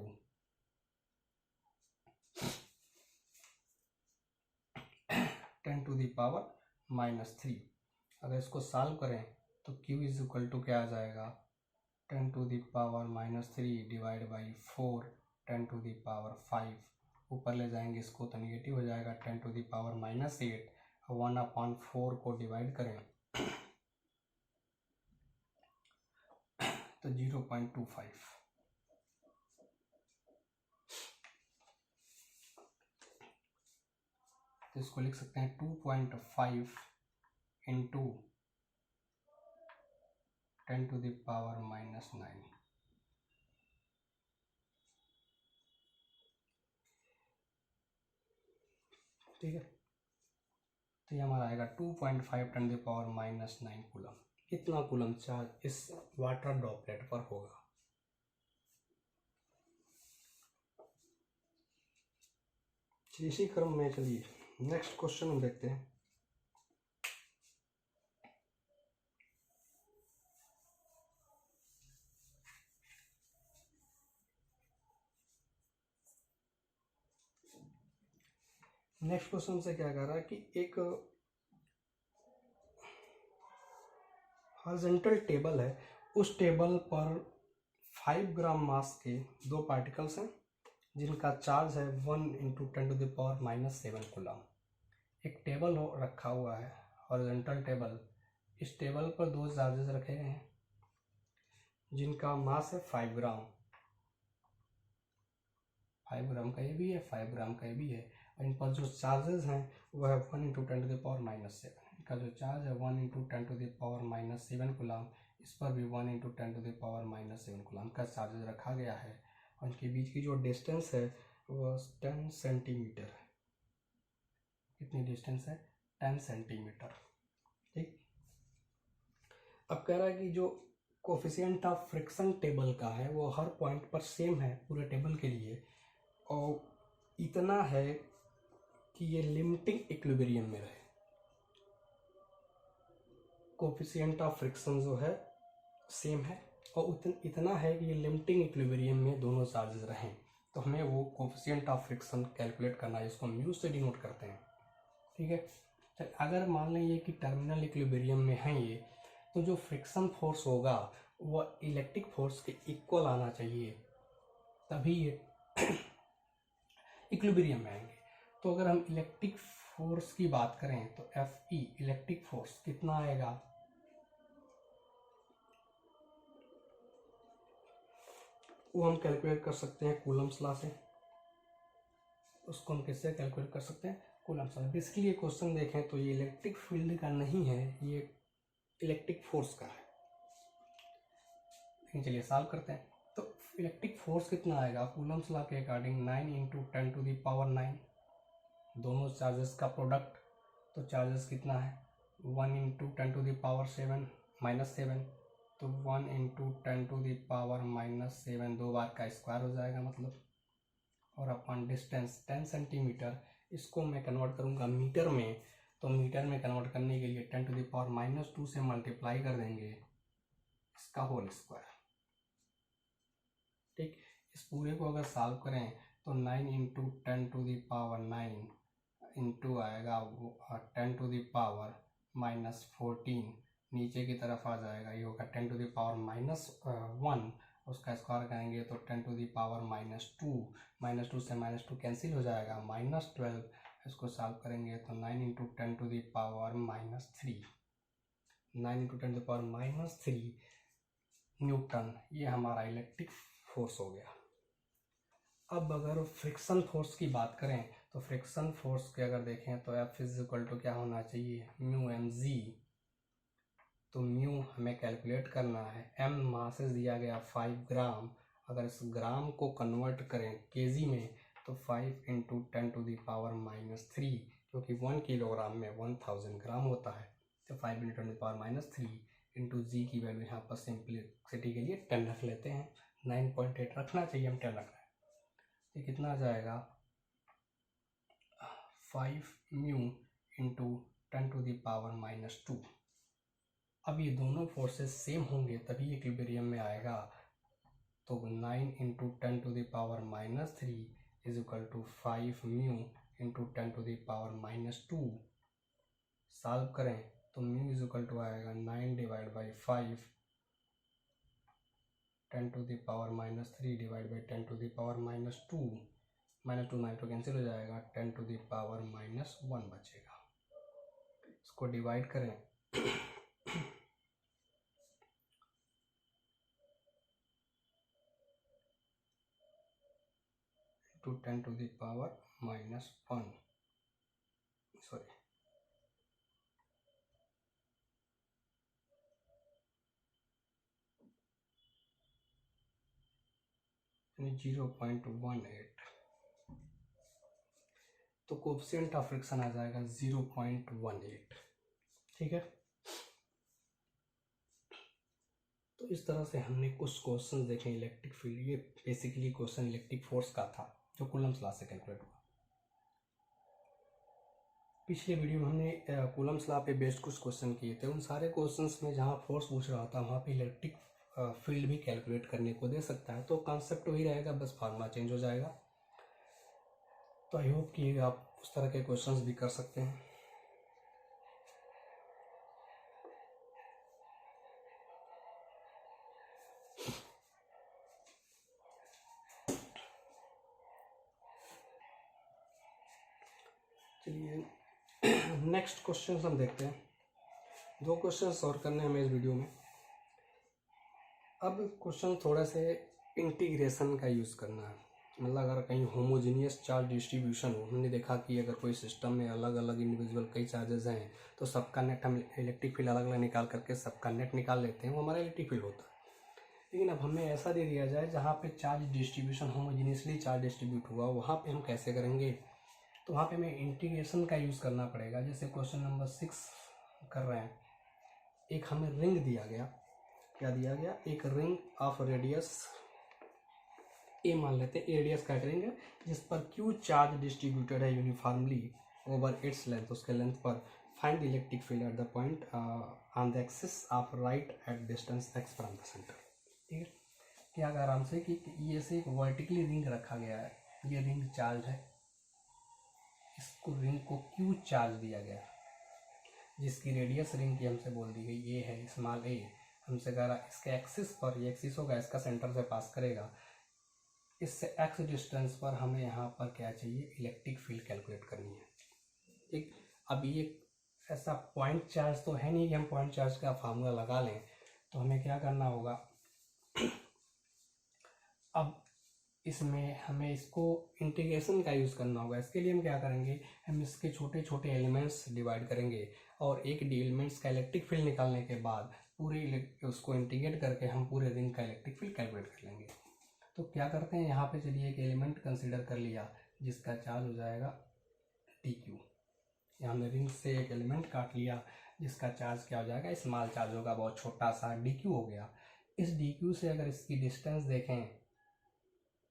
10⁻³ अगर इसको सॉल्व करें तो Q = क्या आ जाएगा, 10⁻³ डिवाइड बाई 4 10⁵। ऊपर ले जाएंगे इसको तो निगेटिव हो जाएगा 10⁻⁻8। 1/4 को डिवाइड करें तो 0.25। तो इसको लिख सकते हैं 2.5 × 10⁻⁹ ठीक है। तो ये हमारा आएगा 2.5 × 10⁻⁹ कूलम। इतना कूलम चार्ज इस वाटर ड्रॉपलेट पर होगा। इसी क्रम में चलिए नेक्स्ट क्वेश्चन हम देखते हैं। नेक्स्ट क्वेश्चन से क्या कह रहा है कि एक हॉरिजॉन्टल टेबल है, उस टेबल पर 5 ग्राम मास के 2 पार्टिकल्स हैं जिनका चार्ज है 1 × 10⁻⁷ कूलम। एक टेबल हो रखा हुआ है, हॉरिजॉन्टल टेबल। इस टेबल पर 2 चार्जेस रखे गए हैं जिनका मास है 5 ग्राम। 5 ग्राम का ये भी है, 5 ग्राम का ये भी है, और इन पर जो चार्जेस हैं वो है 1 × 10⁻⁷। इनका जो चार्ज है 1 × 10⁻⁷ कूलम, इस पर भी 1 × 10⁻⁷ कूलम का चार्जेस रखा गया है, और इनके बीच की जो डिस्टेंस है वो 10 सेंटीमीटर है। कितनी डिस्टेंस है? 10 सेंटीमीटर। ठीक। अब कह रहा है कि जो कोफिशिएंट ऑफ फ्रिक्शन टेबल का है वो हर पॉइंट पर सेम है पूरे टेबल के लिए, और इतना है कि ये लिमिटिंग इक्विलिब्रियम में रहे। कोफिशिएंट ऑफ फ्रिक्शन जो है सेम है, और इतना है कि ये लिमिटिंग इक्विलिब्रियम में दोनों चार्जेस रहें। तो हमें वो कोफिशिएंट ऑफ फ्रिक्शन कैलकुलेट करना है, जिसको म्यू से डिनोट करते हैं। ठीक है। तो अगर मान लें कि टर्मिनल इक्विलिब्रियम में है ये, तो जो फ्रिक्शन फोर्स होगा वो इलेक्ट्रिक फोर्स के इक्वल आना चाहिए, तभी ये इक्विलिब्रियम में आएंगे। तो अगर हम इलेक्ट्रिक फोर्स की बात करें तो Fe इलेक्ट्रिक फोर्स कितना आएगा? वो हम कैलकुलेट कर सकते हैं कूलम्स लॉ से। उसको हम किससे कैलकुलेट कर सकते हैं? Coulomb's law. बेसिकली ये क्वेश्चन देखें तो ये इलेक्ट्रिक फील्ड का नहीं है, ये इलेक्ट्रिक फोर्स का है। लेकिन चलिए सॉल्व करते हैं। तो इलेक्ट्रिक फोर्स कितना आएगा कूलम्स लॉ के अकॉर्डिंग? 9 × 10⁻⁹। दोनों चार्जेस का प्रोडक्ट, तो चार्जेस कितना है? 1 × 10⁻⁷ तो 1 × 10⁻⁷ 2 बार का स्क्वायर हो जाएगा मतलब, और अपन डिस्टेंस 10 सेंटीमीटर, इसको मैं कन्वर्ट करूँगा मीटर में, तो मीटर में कन्वर्ट करने के लिए 10⁻⁻2 से मल्टीप्लाई कर देंगे इसका होल स्क्वायर। ठीक। इस पूरे को अगर सॉल्व करें तो 9 × 10⁻9 इंटू आएगा 10⁻⁻14, नीचे की तरफ आ जाएगा, ये होगा 10⁻⁻1, उसका स्क्वायर करेंगे तो 10⁻⁻2, -2 से -2 कैंसिल हो जाएगा, -12। इसको सॉल्व करेंगे तो 9 × 10⁻3, 9 × 10⁻3 न्यूटन, ये हमारा इलेक्ट्रिक फोर्स हो गया। अब अगर फ्रिक्शन फोर्स की बात करें तो फ्रिक्शन फोर्स के अगर देखें तो F = क्या होना चाहिए? μmg। तो म्यू हमें कैलकुलेट करना है, m मासेस दिया गया 5 ग्राम, अगर इस ग्राम को कन्वर्ट करें केजी में तो 5 × 10⁻3, क्योंकि 1 किलोग्राम में 1000 ग्राम होता है, तो 5 × 10⁻3 इंटू जी की वैल्यू यहाँ पर सिंपलिसिटी के लिए 10 रख लेते हैं। 9.8 रखना चाहिए, हम 10 रख रहे हैं। ये कितना आ जाएगा? 5 μ × 10⁻²। अब ये दोनों फोर्सेस सेम होंगे तभी इक्विलिब्रियम में आएगा। तो 9 × 10⁻³ = 5 μ × 10⁻²। सॉल्व करें तो μ = आएगा 9/5 10⁻³ / 10⁻², -2 कैंसिल हो जाएगा, 10⁻1 बचेगा। इसको डिवाइड करें to 10⁻⁻1, सॉरी, यानी 0.18। तो कोएफिशिएंट ऑफ फ्रिक्शन आ जाएगा 0.18। ठीक है, तो इस तरह से हमने कुछ क्वेश्चन देखे इलेक्ट्रिक फील्ड। ये बेसिकली क्वेश्चन इलेक्ट्रिक फोर्स का था जो कूलम्स लॉ से कैलकुलेट हुआ। पिछले वीडियो में हमने कूलम्स लॉ पे बेस्ड कुछ क्वेश्चन किए थे। उन सारे क्वेश्चंस में जहाँ फोर्स पूछ रहा था वहाँ पे इलेक्ट्रिक फील्ड भी कैलकुलेट करने को दे सकता है। तो कॉन्सेप्ट वही रहेगा, बस फार्मूला चेंज हो जाएगा। तो आई होप कि आप उस तरह के क्वेश्चंस भी कर सकते हैं। चलिए नेक्स्ट क्वेश्चन हम देखते हैं। 2 क्वेश्चन और करने हमें इस वीडियो में। अब क्वेश्चन थोड़ा से इंटीग्रेशन का यूज़ करना है। मतलब अगर कहीं होमोजीनियस चार्ज डिस्ट्रीब्यूशन हो, हमने देखा कि अगर कोई सिस्टम में अलग अलग इंडिविजुअल कई चार्जेस हैं तो सबका नेट हम इलेक्ट्रिक फील्ड अलग अलग निकाल करके सबका नेट निकाल लेते हैं, वो हमारा इलेक्ट्रिक फील्ड होता है। लेकिन अब हमें ऐसा दे दिया जाए जहाँ पे charge distribution homogeneously charge distribute हुआ, वहाँ पे हम कैसे करेंगे? तो वहाँ पे हमें इंटीग्रेशन का यूज़ करना पड़ेगा। जैसे क्वेश्चन नंबर 6 कर रहे हैं, एक हमें रिंग दिया गया। क्या दिया गया? एक रिंग ऑफ रेडियस ए मान लेते हैं, ए रेडियस का रिंग है जिस पर क्यू चार्ज डिस्ट्रीब्यूटेड है यूनिफॉर्मली ओवर इट्स लेंथ। उसके लेंथ पर find the electric field at the point on the axis of right at distance x from the centre. ठीक है, क्या आराम से कि ये से एक वर्टिकली रिंग रखा गया है, ये रिंग चार्ज है, इसको रिंग को क्यू चार्ज दिया गया जिसकी रेडियस रिंग की हमसे बोल दी गई ए है, स्मॉल ए। हमसे कह रहा इसके एक्सिस पर, ये एक्सिस होगा इसका सेंटर से पास करेगा, इससे एक्स डिस्टेंस पर हमें यहाँ पर क्या चाहिए? इलेक्ट्रिक फील्ड कैलकुलेट करनी है। ठीक, अब ये ऐसा पॉइंट चार्ज तो है नहीं कि हम पॉइंट चार्ज का फार्मूला लगा लें। तो हमें क्या करना होगा? अब इसमें हमें इसको इंटीग्रेशन का यूज़ करना होगा। इसके लिए हम क्या करेंगे? हम इसके छोटे छोटे एलिमेंट्स डिवाइड करेंगे और एक एलिमेंट्स का इलेक्ट्रिक फील्ड निकालने के बाद पूरे उसको इंटीग्रेट करके हम पूरे रिंग का इलेक्ट्रिक फील्ड कैलकुलेट कर लेंगे। तो क्या करते हैं, यहाँ पे चलिए एक एलिमेंट कंसीडर कर लिया जिसका चार्ज हो जाएगा डी क्यू। यहाँ हमने रिंग से एक एलिमेंट काट लिया जिसका चार्ज क्या हो जाएगा? स्मॉल चार्ज होगा, बहुत छोटा सा डी क्यू हो गया। इस डी क्यू से अगर इसकी डिस्टेंस देखें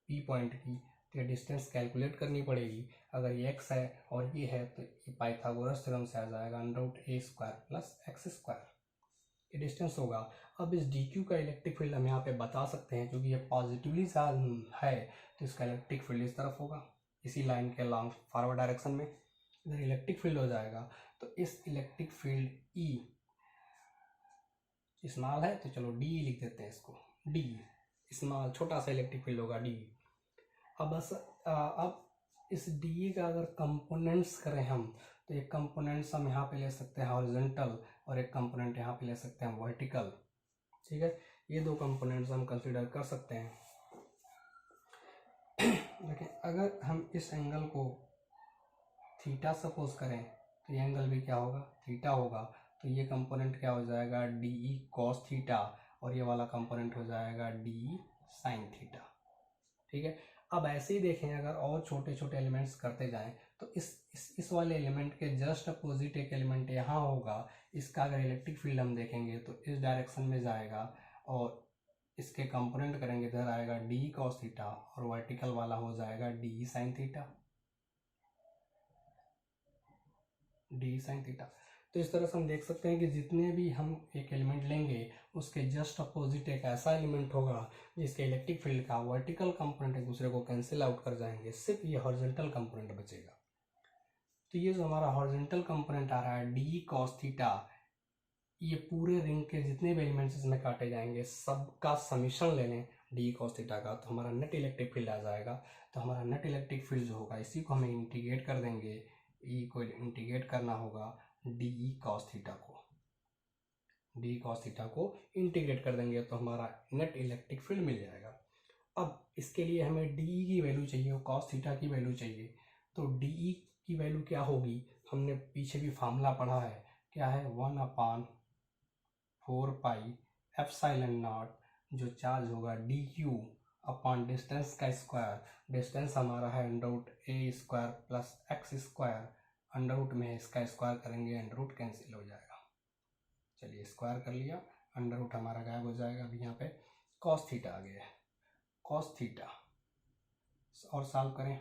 पी पॉइंट की, तो ये डिस्टेंस कैलकुलेट करनी पड़ेगी। अगर ये एक्स है और ये है तो ये पाइथागोरस थ्योरम से आ जाएगा √a² प्लस x², ये डिस्टेंस होगा। अब इस डी क्यू का इलेक्ट्रिक फील्ड हम यहाँ पे बता सकते हैं, क्योंकि ये पॉजिटिवली चार्ज है तो इसका इलेक्ट्रिक फील्ड इस तरफ होगा, इसी लाइन के लॉन्ग फॉरवर्ड डायरेक्शन में इधर इलेक्ट्रिक फील्ड हो जाएगा। तो इस इलेक्ट्रिक फील्ड ई स्मॉल है तो चलो डी लिख देते हैं इसको, डी स्मॉल छोटा सा इलेक्ट्रिक फील्ड होगा डी। अब बस अब इस डी का अगर कंपोनेंट्स करें हम, तो एक कंपोनेंट्स हम यहाँ पे ले सकते हैं हॉरिजॉन्टल और एक कंपोनेंट यहाँ पे ले सकते हैं वर्टिकल। ठीक है, ये 2 कंपोनेंट्स हम कंसीडर कर सकते हैं। देखिए, अगर हम इस एंगल को थीटा सपोज करें तो ये एंगल भी क्या होगा? थीटा होगा। तो ये कंपोनेंट क्या हो जाएगा? डी ई कॉस थीटा, और ये वाला कंपोनेंट हो जाएगा डी ई साइन थीटा। ठीक है, अब ऐसे ही देखें, अगर और छोटे छोटे एलिमेंट्स करते जाएं तो इस वाले एलिमेंट के जस्ट अपोजिट एक एलिमेंट यहाँ होगा। इसका अगर इलेक्ट्रिक फील्ड हम देखेंगे तो इस डायरेक्शन में जाएगा और इसके कंपोनेंट करेंगे, इधर आएगा डी कॉस थीटा और वर्टिकल वाला हो जाएगा D sine theta, D sine theta. तो इस तरह से हम देख सकते हैं कि जितने भी हम एक एलिमेंट लेंगे उसके जस्ट अपोजिट एक ऐसा एलिमेंट होगा जिसके इलेक्ट्रिक फील्ड का वर्टिकल कंपोनेंट एक दूसरे को कैंसिल आउट कर जाएंगे, सिर्फ ये हॉरिजॉन्टल कंपोनेंट बचेगा। तो ये जो हमारा हॉरिजॉन्टल कंपोनेंट आ रहा है डी कॉस थीटा, ये पूरे रिंग के जितने भी एलिमेंट्स इसमें काटे जाएंगे सबका समीशन ले लें डी कॉस थीटा का, तो हमारा नेट इलेक्ट्रिक फील्ड आ जाएगा। तो हमारा नेट इलेक्ट्रिक फील्ड जो होगा इसी को हमें इंटीग्रेट कर देंगे, ई को इंटीग्रेट करना होगा डी कॉस थीटा को, डी कॉस थीटा को इंटीग्रेट कर देंगे तो हमारा नेट इलेक्ट्रिक फील्ड मिल जाएगा। अब इसके लिए हमें डी की वैल्यू चाहिए और कॉस थीटा की वैल्यू चाहिए। तो डी की वैल्यू क्या होगी? हमने पीछे भी फार्मूला पढ़ा है, क्या है? 1/4 पाई एप्सिलॉन नॉट, जो चार्ज होगा डी क्यू अपॉन डिस्टेंस का स्क्वायर, डिस्टेंस हमारा है under root a square plus x square, under root में इसका स्क्वायर करेंगे अंडर रूट कैंसिल हो जाएगा। चलिए स्क्वायर कर लिया, अंडर रूट हमारा गायब हो जाएगा। अभी यहाँ पे कॉस थीटा आ गया है, कॉस थीटा और सॉल्व करें,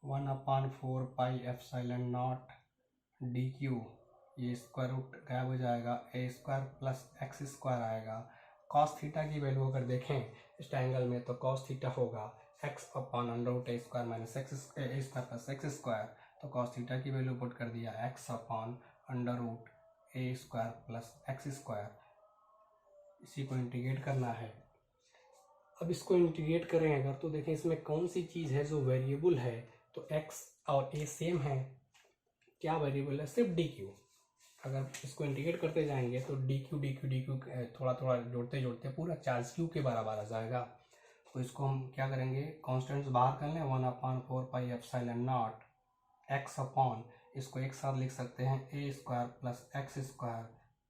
1/4 pi epsilon naught D Q, ये स्क्वायर रूट गायब हो जाएगा, ए स्क्वायर प्लस एक्स स्क्वायर आएगा। कॉस थीटा की वैल्यू अगर देखें इस ट्रायंगल में तो कॉस थीटा होगा x upon under root a square minus x A square plus x square, तो कॉस थीटा की वैल्यू पुट कर दिया x upon under root a square plus x square. इसी को इंटीग्रेट करना है। अब इसको इंटीग्रेट करें अगर तो देखें इसमें कौन सी चीज़ है जो वेरिएबल है, तो x और a सेम है, क्या वेरिएबल है, सिर्फ डी क्यू। अगर इसको इंटीग्रेट करते जाएंगे तो डी क्यू थोड़ा थोड़ा जोड़ते जोड़ते पूरा चार्ज क्यू के बराबर आ जाएगा। तो इसको हम क्या करेंगे, कॉन्स्टेंट्स बाहर कर लें, 1/4 pi epsilon naught x upon, इसको एक साथ लिख सकते हैं a square plus x square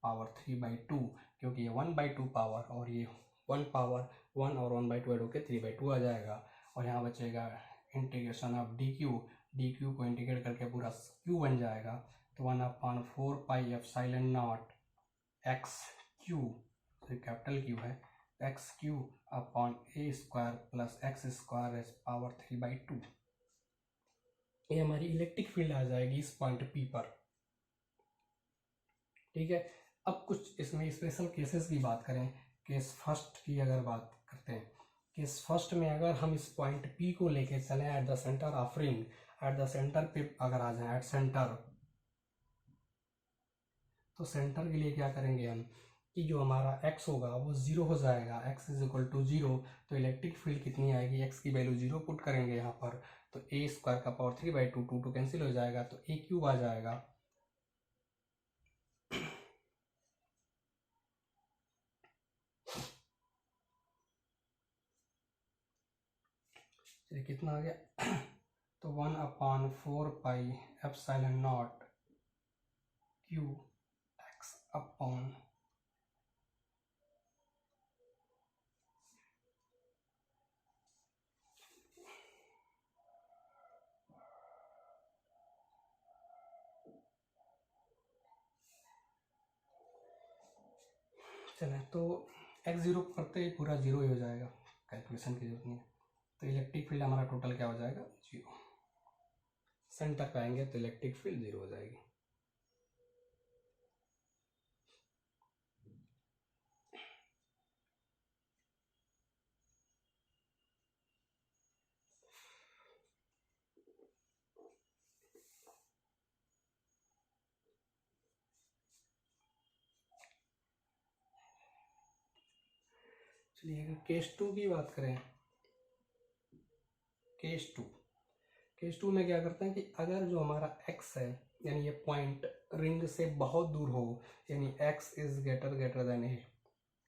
power 3/2, क्योंकि ये 1/2 पावर और ये 1 पावर 1 और 1/2 ऐड होकर 3/2 आ जाएगा। और यहाँ बचेगा इंटीग्रेशन ऑफ डी क्यू को इंटीग्रेट करके पूरा क्यू बन जाएगा। तो 1/4 pi epsilon naught x q, capital q है, x Q upon a square plus x square power 3/2। ये हमारी इलेक्ट्रिक फील्ड आ जाएगी इस पॉइंट पी पर। ठीक है, अब कुछ इसमें स्पेशल केसेस की बात करें। केस फर्स्ट की अगर बात करते हैं, केस फर्स्ट में अगर हम इस पॉइंट पी को लेके चलें at the centre of ring, at the centre पे अगर आ जाए एट सेंटर, तो सेंटर के लिए क्या करेंगे हम कि जो हमारा x होगा वो 0 हो जाएगा, x इज इक्वल टू 0। तो इलेक्ट्रिक फील्ड कितनी आएगी, x की वैल्यू 0 पुट करेंगे यहाँ पर, तो ए स्क्वायर का पावर 3/2, 2 कैंसिल हो जाएगा, तो ए क्यूब आ जाएगा। चलिए कितना आ गया तो 1/4 pi epsilon naught Q x upon चले तो x 0 करते ही पूरा 0 ही हो जाएगा, कैलकुलेशन की जरूरत नहीं है। तो इलेक्ट्रिक फील्ड हमारा टोटल क्या हो जाएगा, 0। सेंटर पे आएंगे तो इलेक्ट्रिक फील्ड 0 हो जाएगी। चलिए अगर केस 2 की बात करें, केस टू में क्या करते हैं कि अगर जो हमारा x है यानी ये पॉइंट रिंग से बहुत दूर हो, यानी x is greater than A,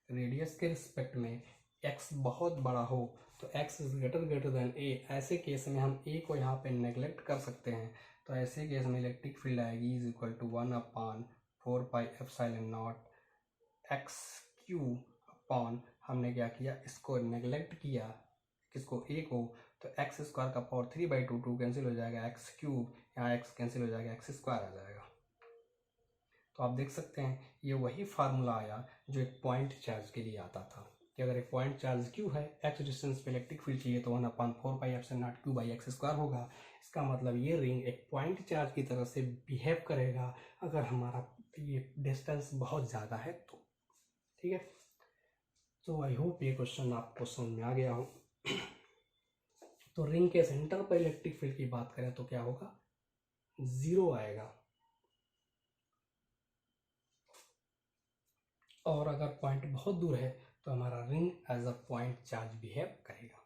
radius के रिस्पेक्ट में x बहुत बड़ा हो, तो x इज ग्रेटर देन ए, ऐसे केस में हम a को यहाँ पे नेग्लेक्ट कर सकते हैं। तो ऐसे केस में इलेक्ट्रिक फील्ड आएगी is equal to 1/4 pi epsilon naught x Q upon, हमने क्या किया, इसको नेग्लेक्ट किया, किसको, a को, तो एक्स स्क्वायर का पावर 3/2, 2 कैंसिल हो जाएगा, एक्स क्यूब, यहाँ एक्स कैंसिल हो जाएगा, एक्स स्क्वायर आ जाएगा। तो आप देख सकते हैं ये वही फार्मूला आया जो एक पॉइंट चार्ज के लिए आता था कि अगर एक पॉइंट चार्ज क्यू है, एक्स डिस्टेंस पे इलेक्ट्रिक फील्ड चाहिए तो 1/4 pi epsilon naught Q by x square होगा। इसका मतलब ये रिंग एक पॉइंट चार्ज की तरह से बिहेव करेगा अगर हमारा ये डिस्टेंस बहुत ज़्यादा है तो। ठीक है, तो आई होप ये क्वेश्चन आपको समझ में आ गया हो। तो रिंग के सेंटर पर इलेक्ट्रिक फील्ड की बात करें तो क्या होगा, 0 आएगा, और अगर पॉइंट बहुत दूर है तो हमारा ring as a point charge behave करेगा।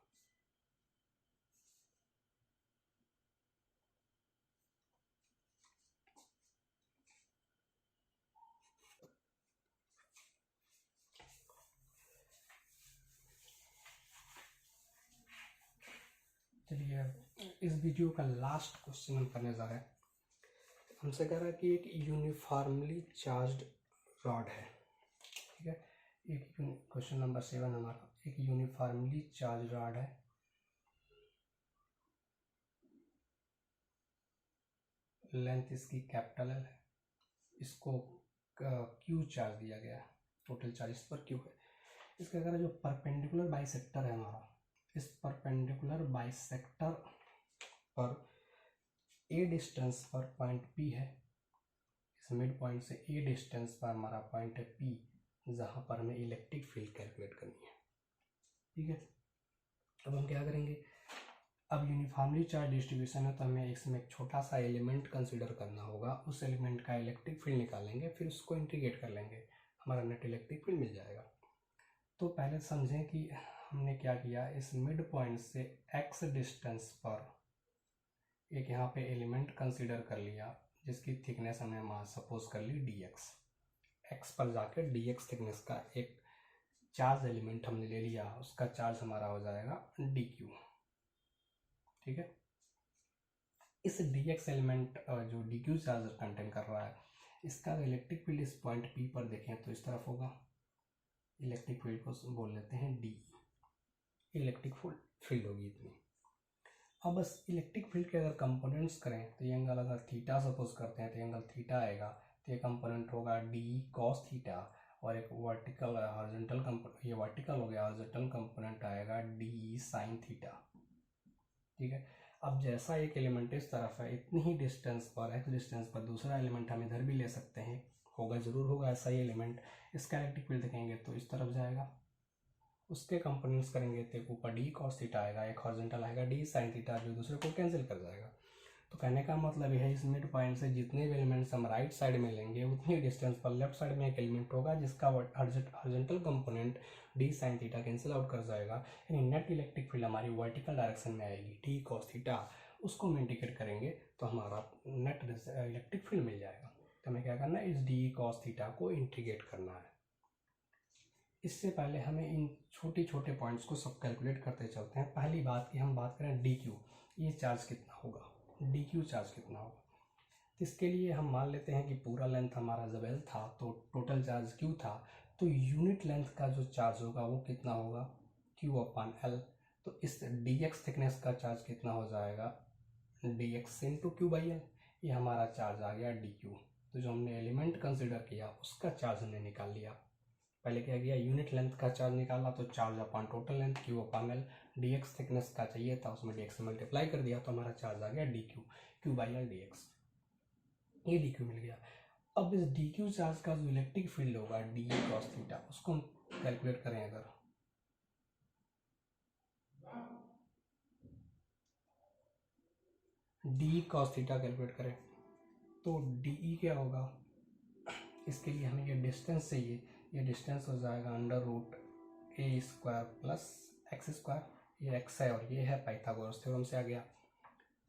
चलिए इस वीडियो का लास्ट क्वेश्चन हम करने जा रहे हैं। हमसे कह रहा है कि एक यूनिफॉर्मली चार्ज्ड रॉड है। ठीक है, एक क्वेश्चन नंबर 7 हमारा, एक यूनिफॉर्मली चार्ज रॉड है, लेंथ इसकी कैपिटल एल है, इसको क्यू चार्ज दिया गया है, टोटल चार्ज इस पर क्यू है। इसका अगर जो परपेंडिकुलर बाइसेक्टर है हमारा, इस परपेंडिकुलर बाइसेक्टर पर ए डिस्टेंस पर पॉइंट पी है, इस मिड पॉइंट से ए डिस्टेंस पर हमारा पॉइंट है पी, जहाँ पर हमें इलेक्ट्रिक फील्ड कैलकुलेट करनी है। ठीक है, अब हम क्या करेंगे, अब यूनिफॉर्मली चार्ज डिस्ट्रीब्यूशन है तो हमें इसमें एक छोटा सा एलिमेंट कंसीडर करना होगा, उस एलिमेंट का इलेक्ट्रिक फील्ड निकालेंगे, फिर उसको इंटीग्रेट कर लेंगे, हमारा नेट इलेक्ट्रिक फील्ड मिल जाएगा। तो पहले समझें कि हमने क्या किया, इस मिड पॉइंट से एक्स डिस्टेंस पर एक यहाँ पे एलिमेंट कंसीडर कर लिया, जिसकी थिकनेस हमने मान सपोज कर ली डी एक्स, एक्स पर जाकर डी एक्स थिकनेस का एक चार्ज एलिमेंट हमने ले लिया, उसका चार्ज हमारा हो जाएगा डी क्यू। ठीक है, इस डी एक्स एलिमेंट जो डी क्यू चार्ज कंटेन कर रहा है, इसका इलेक्ट्रिक फील्ड इस पॉइंट पी पर देखें तो इस तरफ होगा, इलेक्ट्रिक फील्ड को बोल लेते हैं डी, इलेक्ट्रिक फील्ड होगी इतनी। अब बस इलेक्ट्रिक फील्ड के अगर कंपोनेंट्स करें तो ये एंगल अगर थीटा सपोज करते हैं तो एंगल थीटा आएगा, तो ये कंपोनेंट होगा डी कॉस थीटा, और एक वर्टिकल हॉरिजॉन्टल कंपोनेंट, ये वर्टिकल हो गया, हॉरिजॉन्टल कंपोनेंट आएगा डी साइन थीटा। ठीक है, अब जैसा एक एलिमेंट इस तरफ है, इतनी ही डिस्टेंस पर, एक्स डिस्टेंस पर दूसरा एलिमेंट हम इधर भी ले सकते हैं, होगा जरूर होगा ऐसा ही एलिमेंट, इसका इलेक्ट्रिक फील्ड देखेंगे तो इस तरफ जाएगा, उसके कंपोनेंट्स करेंगे तो ऊपर डी कॉस थीटा आएगा, एक हॉरिजॉन्टल आएगा डी साइन थीटा, जो दूसरे को कैंसिल कर जाएगा। तो कहने का मतलब यह है, इस मिड पॉइंट से जितने भी एलिमेंट्स हम राइट साइड में लेंगे, उतनी डिस्टेंस पर लेफ्ट साइड में एक एलिमेंट होगा जिसका horizontal component D sine theta cancel out कर जाएगा, यानी नेट इलेक्ट्रिक फील्ड हमारी वर्टिकल डायरेक्शन में आएगी, डी कॉस थीटा, उसको हम इंटीग्रेट करेंगे तो हमारा नेट इलेक्ट्रिक फील्ड मिल जाएगा। तो हमें क्या करना है, इस डी कॉस थीटा को इंटीग्रेट करना है। इससे पहले हमें इन छोटे छोटे पॉइंट्स को सब कैलकुलेट करते चलते हैं। पहली बात की हम बात करें डी क्यू, ये चार्ज कितना होगा, डी क्यू चार्ज कितना होगा। इसके लिए हम मान लेते हैं कि पूरा लेंथ हमारा जब एल था तो टोटल चार्ज क्यू था, तो यूनिट लेंथ का जो चार्ज होगा वो कितना होगा, क्यू अपॉन एल। तो इस डी एक्स थिकनेस का चार्ज कितना हो जाएगा, D x into Q by L, ये हमारा चार्ज आ गया डी क्यू। तो जो हमने एलिमेंट कंसिडर किया उसका चार्ज हमने निकाल लिया। पहले क्या किया, यूनिट लेंथ का चार्ज निकाला, तो charge upon total length Q upon L, D x thickness का चाहिए था, उसमें डी एक्स से मल्टीप्लाई कर दिया, तो हमारा चार्ज आ गया D Q, Q by L D x, ये डी क्यू मिल गया। अब इस डी क्यू चार्ज का जो इलेक्ट्रिक फील्ड होगा डी कॉस थीटा, उसको हम कैलकुलेट करें, अगर डी कॉस थीटा कैलकुलेट करें तो डी क्या होगा, इसके लिए हमें ये डिस्टेंस चाहिए, ये डिस्टेंस हो जाएगा under root a square plus x square, ये एक्स है और ये है पाइथागोरस थ्योरम से आ गया।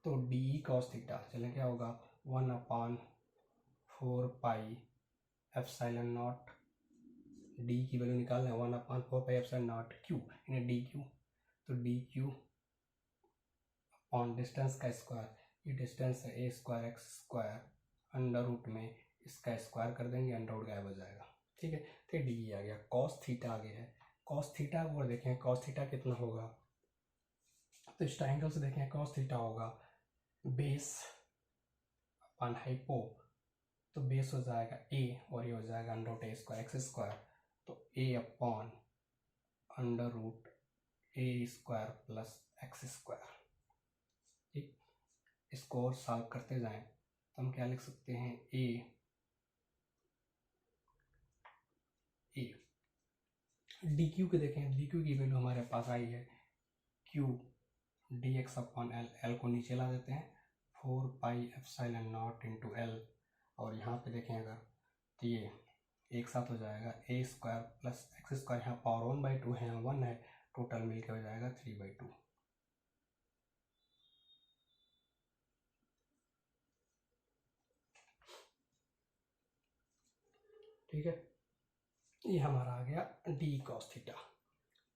तो डी कॉस थीटा चले क्या होगा, 1/4 पाई एप्सिलॉन नॉट, डी की वैल्यू निकालना है, 1/4 पाई एप्सिलॉन नॉट क्यू, यानी डी क्यू, तो डी क्यू अपॉन डिस्टेंस का स्क्वायर, ये डिस्टेंस है a square x square, under root में इसका स्क्वायर कर देंगे, अंडर रूट गायब हो जाएगा। ठीक है, तो डी आ गया, कॉस थीटा आगे है, कॉस थीटा को देखें, कॉस थीटा कितना होगा, तो इस ट्राइंगल से देखें कॉस थीटा होगा बेस अपॉन हाइपो, तो बेस हो जाएगा ए और ये हो जाएगा under root a square x square, तो ए upon under root a square plus x square. ठीक, इसको और सॉल्व करते जाएं तो हम क्या लिख सकते हैं, ए डी क्यू के देखें, डी क्यू की वैल्यू हमारे पास आई है Q D x upon L, L को नीचे ला देते हैं, 4 पाई एप्सिलॉन नॉट इंटू एल, और यहाँ पे देखें अगर तो ये एक साथ हो जाएगा ए स्क्वायर प्लस एक्स स्क्वायर, यहाँ पावर 1/2 है, यहाँ 1 है, टोटल मिलकर हो जाएगा 3/2। ठीक है, ये हमारा आ गया डी कॉस थीटा।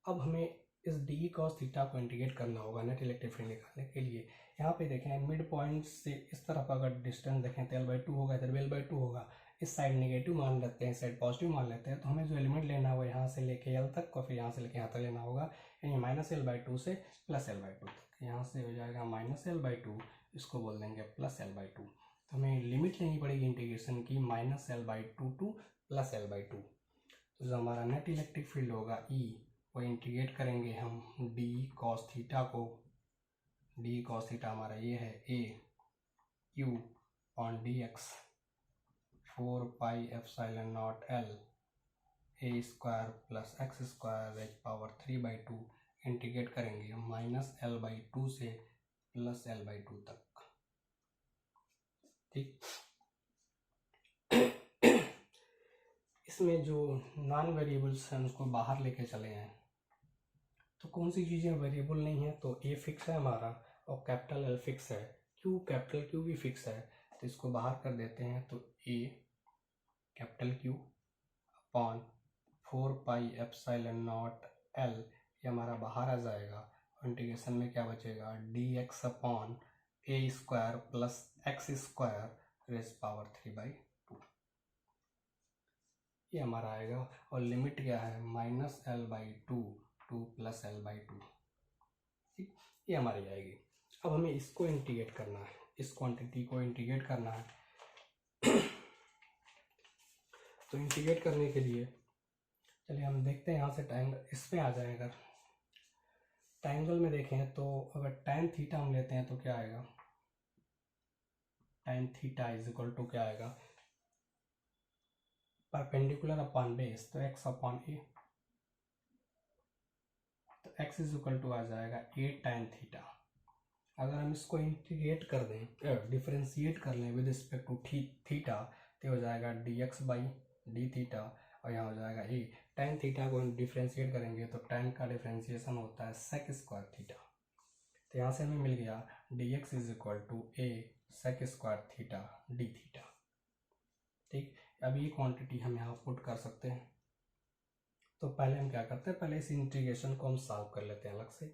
अब हमें इस डी कॉस थीटा को इंटीग्रेट करना होगा नेट इलेक्ट्रिक फील्ड निकालने के लिए। यहाँ पे देखें मिड पॉइंट से इस तरफ अगर डिस्टेंस देखें तो L/2 होगा, इधर भी L/2 होगा, इस साइड नेगेटिव मान लेते हैं, इस साइड पॉजिटिव मान लेते हैं, तो हमें जो एलिमेंट लेना है वो यहाँ से लेके एल तक और फिर यहाँ से लेके यहाँ तक लेना होगा, यानी -L/2 से +L/2 तक। यहाँ से हो जाएगा -L/2, इसको बोल देंगे +L/2। तो हमें लिमिट लेनी पड़ेगी इंटीग्रेशन की -L/2 टू +L/2। तो जो हमारा नेट इलेक्ट्रिक फील्ड होगा E, वो इंटीग्रेट करेंगे हम d cos थीटा को, d cos थीटा हमारा ये है a q on dx 4πε0 L a² + x² 3/2 integrate करेंगे हम -L/2 से +L/2 तक। ठीक, इसमें जो नॉन वेरिएबल्स हैं उसको बाहर लेके चले हैं, तो कौन सी चीज़ें वेरिएबल नहीं है, तो a फिक्स है हमारा और कैपिटल L फिक्स है, कैपिटल Q भी फिक्स है, तो इसको बाहर कर देते हैं। तो a capital Q upon 4πε0 L, ये हमारा बाहर आ जाएगा और इंटीग्रेशन में क्या बचेगा, dx upon a² + x² rays power 3/2, ये हमारा आएगा। और लिमिट क्या है, -L/2 टू +L/2। ठीक, ये हमारी आएगी। अब हमें इसको इंटीग्रेट करना है, इस क्वांटिटी को इंटीग्रेट करना है। तो इंटीग्रेट करने के लिए चलिए हम देखते हैं, यहाँ से ट्रायंगल इसमें आ जाए। अगर ट्रायंगल में देखें तो अगर tan थीटा हम लेते हैं तो क्या आएगा, tan थीटा = क्या आएगा, परपेंडिकुलर अपॉन बेस, तो x अपॉन a, तो x = आ जाएगा a tan थीटा। अगर हम इसको इंटीग्रेट कर दें, डिफरेंशिएट कर लें विद रिस्पेक्ट टू थीटा, तो हो जाएगा dx/d थीटा और यहाँ हो जाएगा a। tan थीटा को डिफरेंशिएट करेंगे तो tan का डिफरेंशिएशन होता है sec² थीटा, तो यहाँ से हमें मिल गया dx = a sec² theta d theta. ठीक, अब ये क्वांटिटी हम यहाँ पुट कर सकते हैं। तो पहले हम क्या करते हैं, पहले इस इंटीग्रेशन को हम सॉल्व कर लेते हैं अलग से,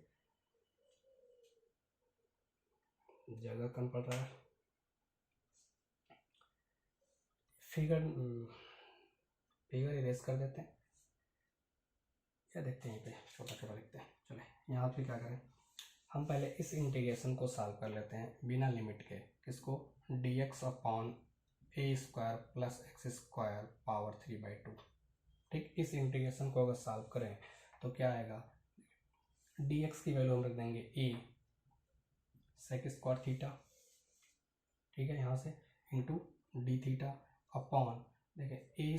जगह कम पड़ रहा है। फिगर इरेज कर देते हैं या देखते हैं, यहाँ पे छोटा छोटा लिखते हैं। चले यहाँ पे क्या करें, हम पहले इस इंटीग्रेशन को सॉल्व कर लेते हैं बिना लिमिट के, किसको, dx upon a² + x² power 3/2। ठीक, इस इंटीग्रेशन को अगर सॉल्व करें तो क्या आएगा, dx की वैल्यू हम रख देंगे a sec² थीटा, ठीक है, यहाँ से इंटू d थीटा अपॉन देखिए a²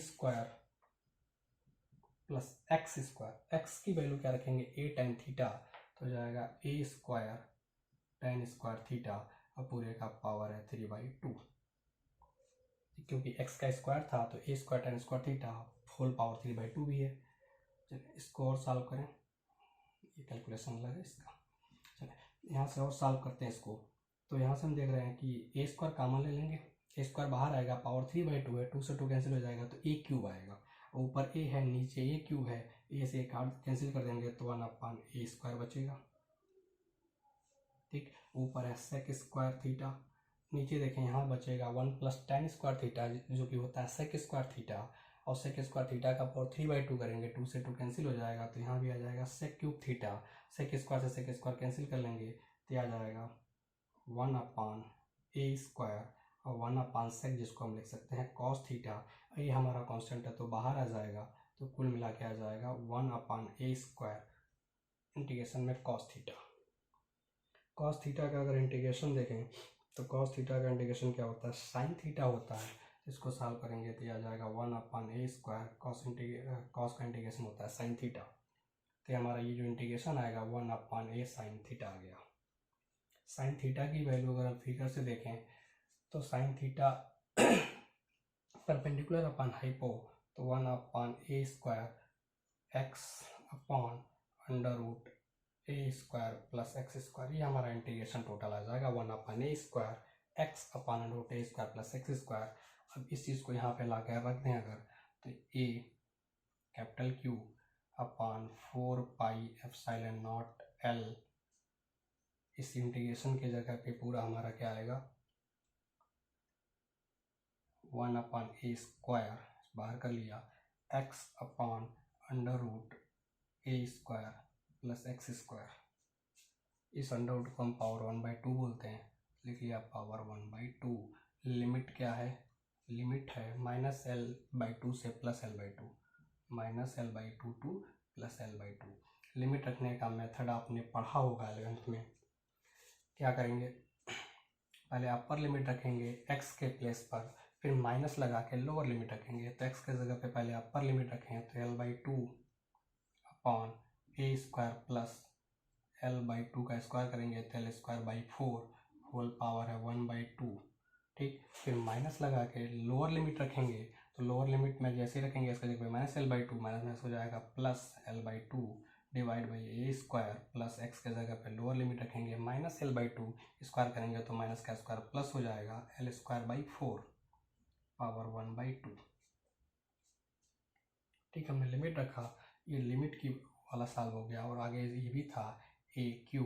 + x², x की वैल्यू क्या रखेंगे, a tan थीटा, तो हो जाएगा a² tan² थीटा और पूरे का पावर है 3/2, क्योंकि x का स्क्वायर था तो a² tan² theta whole power 3/2 भी है। चलिए इसको और सॉल्व करें, ये कैलकुलेशन अलग है इसका। चलिए यहाँ से और सॉल्व करते हैं इसको। तो यहाँ से हम देख रहे हैं कि a² कॉमन ले लेंगे, a² बाहर आएगा, पावर 3/2 है, 2 से 2 कैंसिल हो जाएगा तो a³ आएगा, ऊपर a है नीचे a³ है, a से एक कैंसिल कर देंगे तो 1/a² बचेगा। ठीक, ऊपर है sec² थीटा, नीचे देखें यहाँ बचेगा 1 + tan² थीटा जो कि होता है sec² थीटा, और sec² थीटा का पावर 3/2 करेंगे, 2 से 2 कैंसिल हो जाएगा तो यहाँ भी आ जाएगा sec³ थीटा, sec² से sec² कैंसिल कर लेंगे तो आ जाएगा 1/a² और 1/sec, जिसको हम लिख सकते हैं cos थीटा। ये हमारा कांस्टेंट है तो बाहर आ जाएगा, तो कुल मिला के आ जाएगा 1/a² इंटीग्रेशन में cos थीटा। cos थीटा का अगर इंटीग्रेशन देखें तो cos थीटा का इंटीग्रेशन क्या होता है, sin थीटा होता है। इसको सॉल्व करेंगे तो आ जाएगा 1/a², cos का इंटीग्रेशन होता है sin थीटा, तो हमारा ये जो इंटीग्रेशन आएगा 1/a sin थीटा आ गया। sin थीटा की वैल्यू अगर हम फिगर से देखें तो sin theta perpendicular upon hypo, तो 1/a² x upon √a² + x², ये हमारा इंटीग्रेशन टोटल आ जाएगा 1/a² x upon √a² + x²। अब इस चीज़ को यहाँ पे ला कर रख दें अगर, तो a capital Q upon 4πε0 L, इस इंटीग्रेशन की जगह पे पूरा हमारा क्या आएगा 1 अपॉन ए स्क्वायर बाहर कर लिया, x upon under root a square plus x square. इस अंडर रूट को हम पावर 1/2 बोलते हैं, लिख लिया पावर 1/2। लिमिट क्या है, लिमिट है -l/2 से +l/2, -l/2 to +l/2। Limit रखने का मेथड आपने पढ़ा होगा 11th में। क्या करेंगे, पहले अपर लिमिट रखेंगे x के प्लेस पर, फिर माइनस लगा के लोअर लिमिट रखेंगे। तो x के जगह पे पहले अपर लिमिट रखें तो l/2 upon a square plus l/2 का स्क्वायर करेंगे तो l²/4 होल पावर है 1/2। ठीक, फिर माइनस लगा के लोअर लिमिट रखेंगे, तो लोअर लिमिट में जैसे ही रखेंगे इसका जगह -l/2 माइनस हो जाएगा +l/2 divide by A square plus x के जगह पे लोअर लिमिट रखेंगे -l/2 स्क्वायर करेंगे तो माइनस का स्क्वायर प्लस हो जाएगा l²/4 पावर 1/2। ठीक, हमने लिमिट रखा, ये लिमिट की वाला सॉल्व हो गया। और आगे ये भी था AQ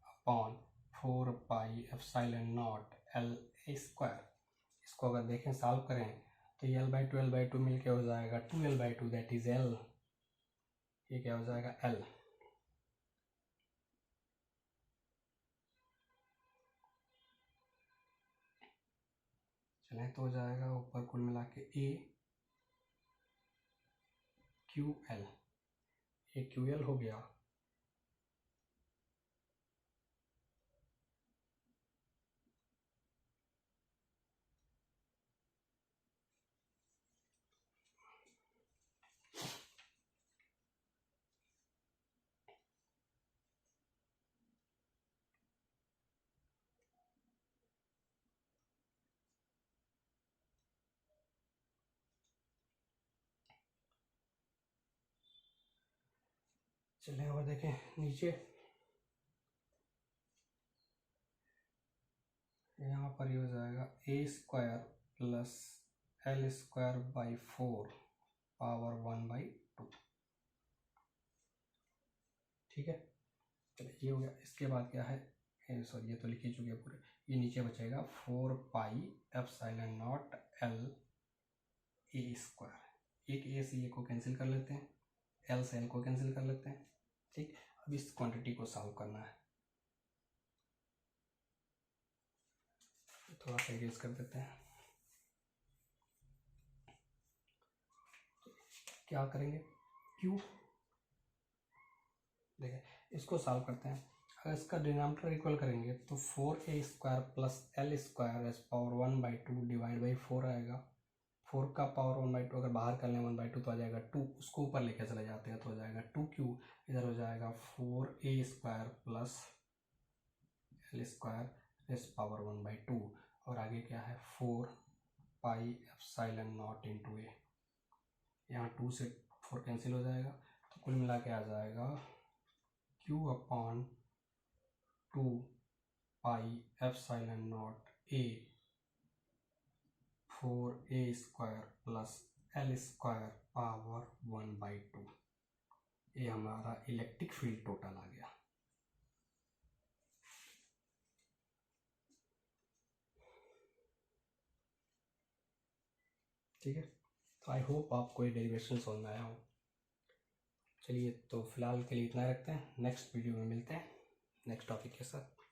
अपॉन 4πε0 L² इसको अगर देखें सॉल्व करें तो ये l/2 मिलके हो जाएगा 2l/2 दैट इज L। ये क्या हो जाएगा L। चलें तो हो जाएगा ऊपर कुल मिला के AQL हो गया। चलें और देखें नीचे, यहाँ पर ये हो जाएगा A² प्लस l²/4 पावर 1/2। ठीक है, चलिए ये हो गया। इसके बाद क्या है, सॉरी ये तो लिख ही चुके हैं पूरे। ये नीचे बचेगा 4πε0 L/A²। एक ए से ए को कैंसिल कर लेते हैं, एल से एल को कैंसिल कर लेते हैं। ठीक, अब इस क्वांटिटी को सॉल्व करना है। थोड़ा सा इरेज कर देते हैं। क्या करेंगे, क्यू, देखिए इसको सॉल्व करते हैं। अगर इसका डिनोमिनेटर इक्वल करेंगे तो 4a² plus l² power 1/2 divide by 4 आएगा। 4 का पावर 1/2 अगर बाहर कर लें 1/2 तो आ जाएगा 2, उसको ऊपर लेके चले जाते हैं तो हो जाएगा 2q। इधर हो जाएगा 4a² प्लस l² पावर 1/2 और आगे क्या है 4πε0 इंटू ए। यहाँ 2 से 4 कैंसिल हो जाएगा तो कुल मिला के आ जाएगा q upon 2πε0 a 4a² plus l² power 1/2। ये हमारा इलेक्ट्रिक फील्ड टोटल आ गया। ठीक है, तो आई होप आपको ये डेरिवेशन समझ में आया हो। चलिए तो फिलहाल के लिए इतना रखते हैं, नेक्स्ट वीडियो में मिलते हैं नेक्स्ट टॉपिक के साथ।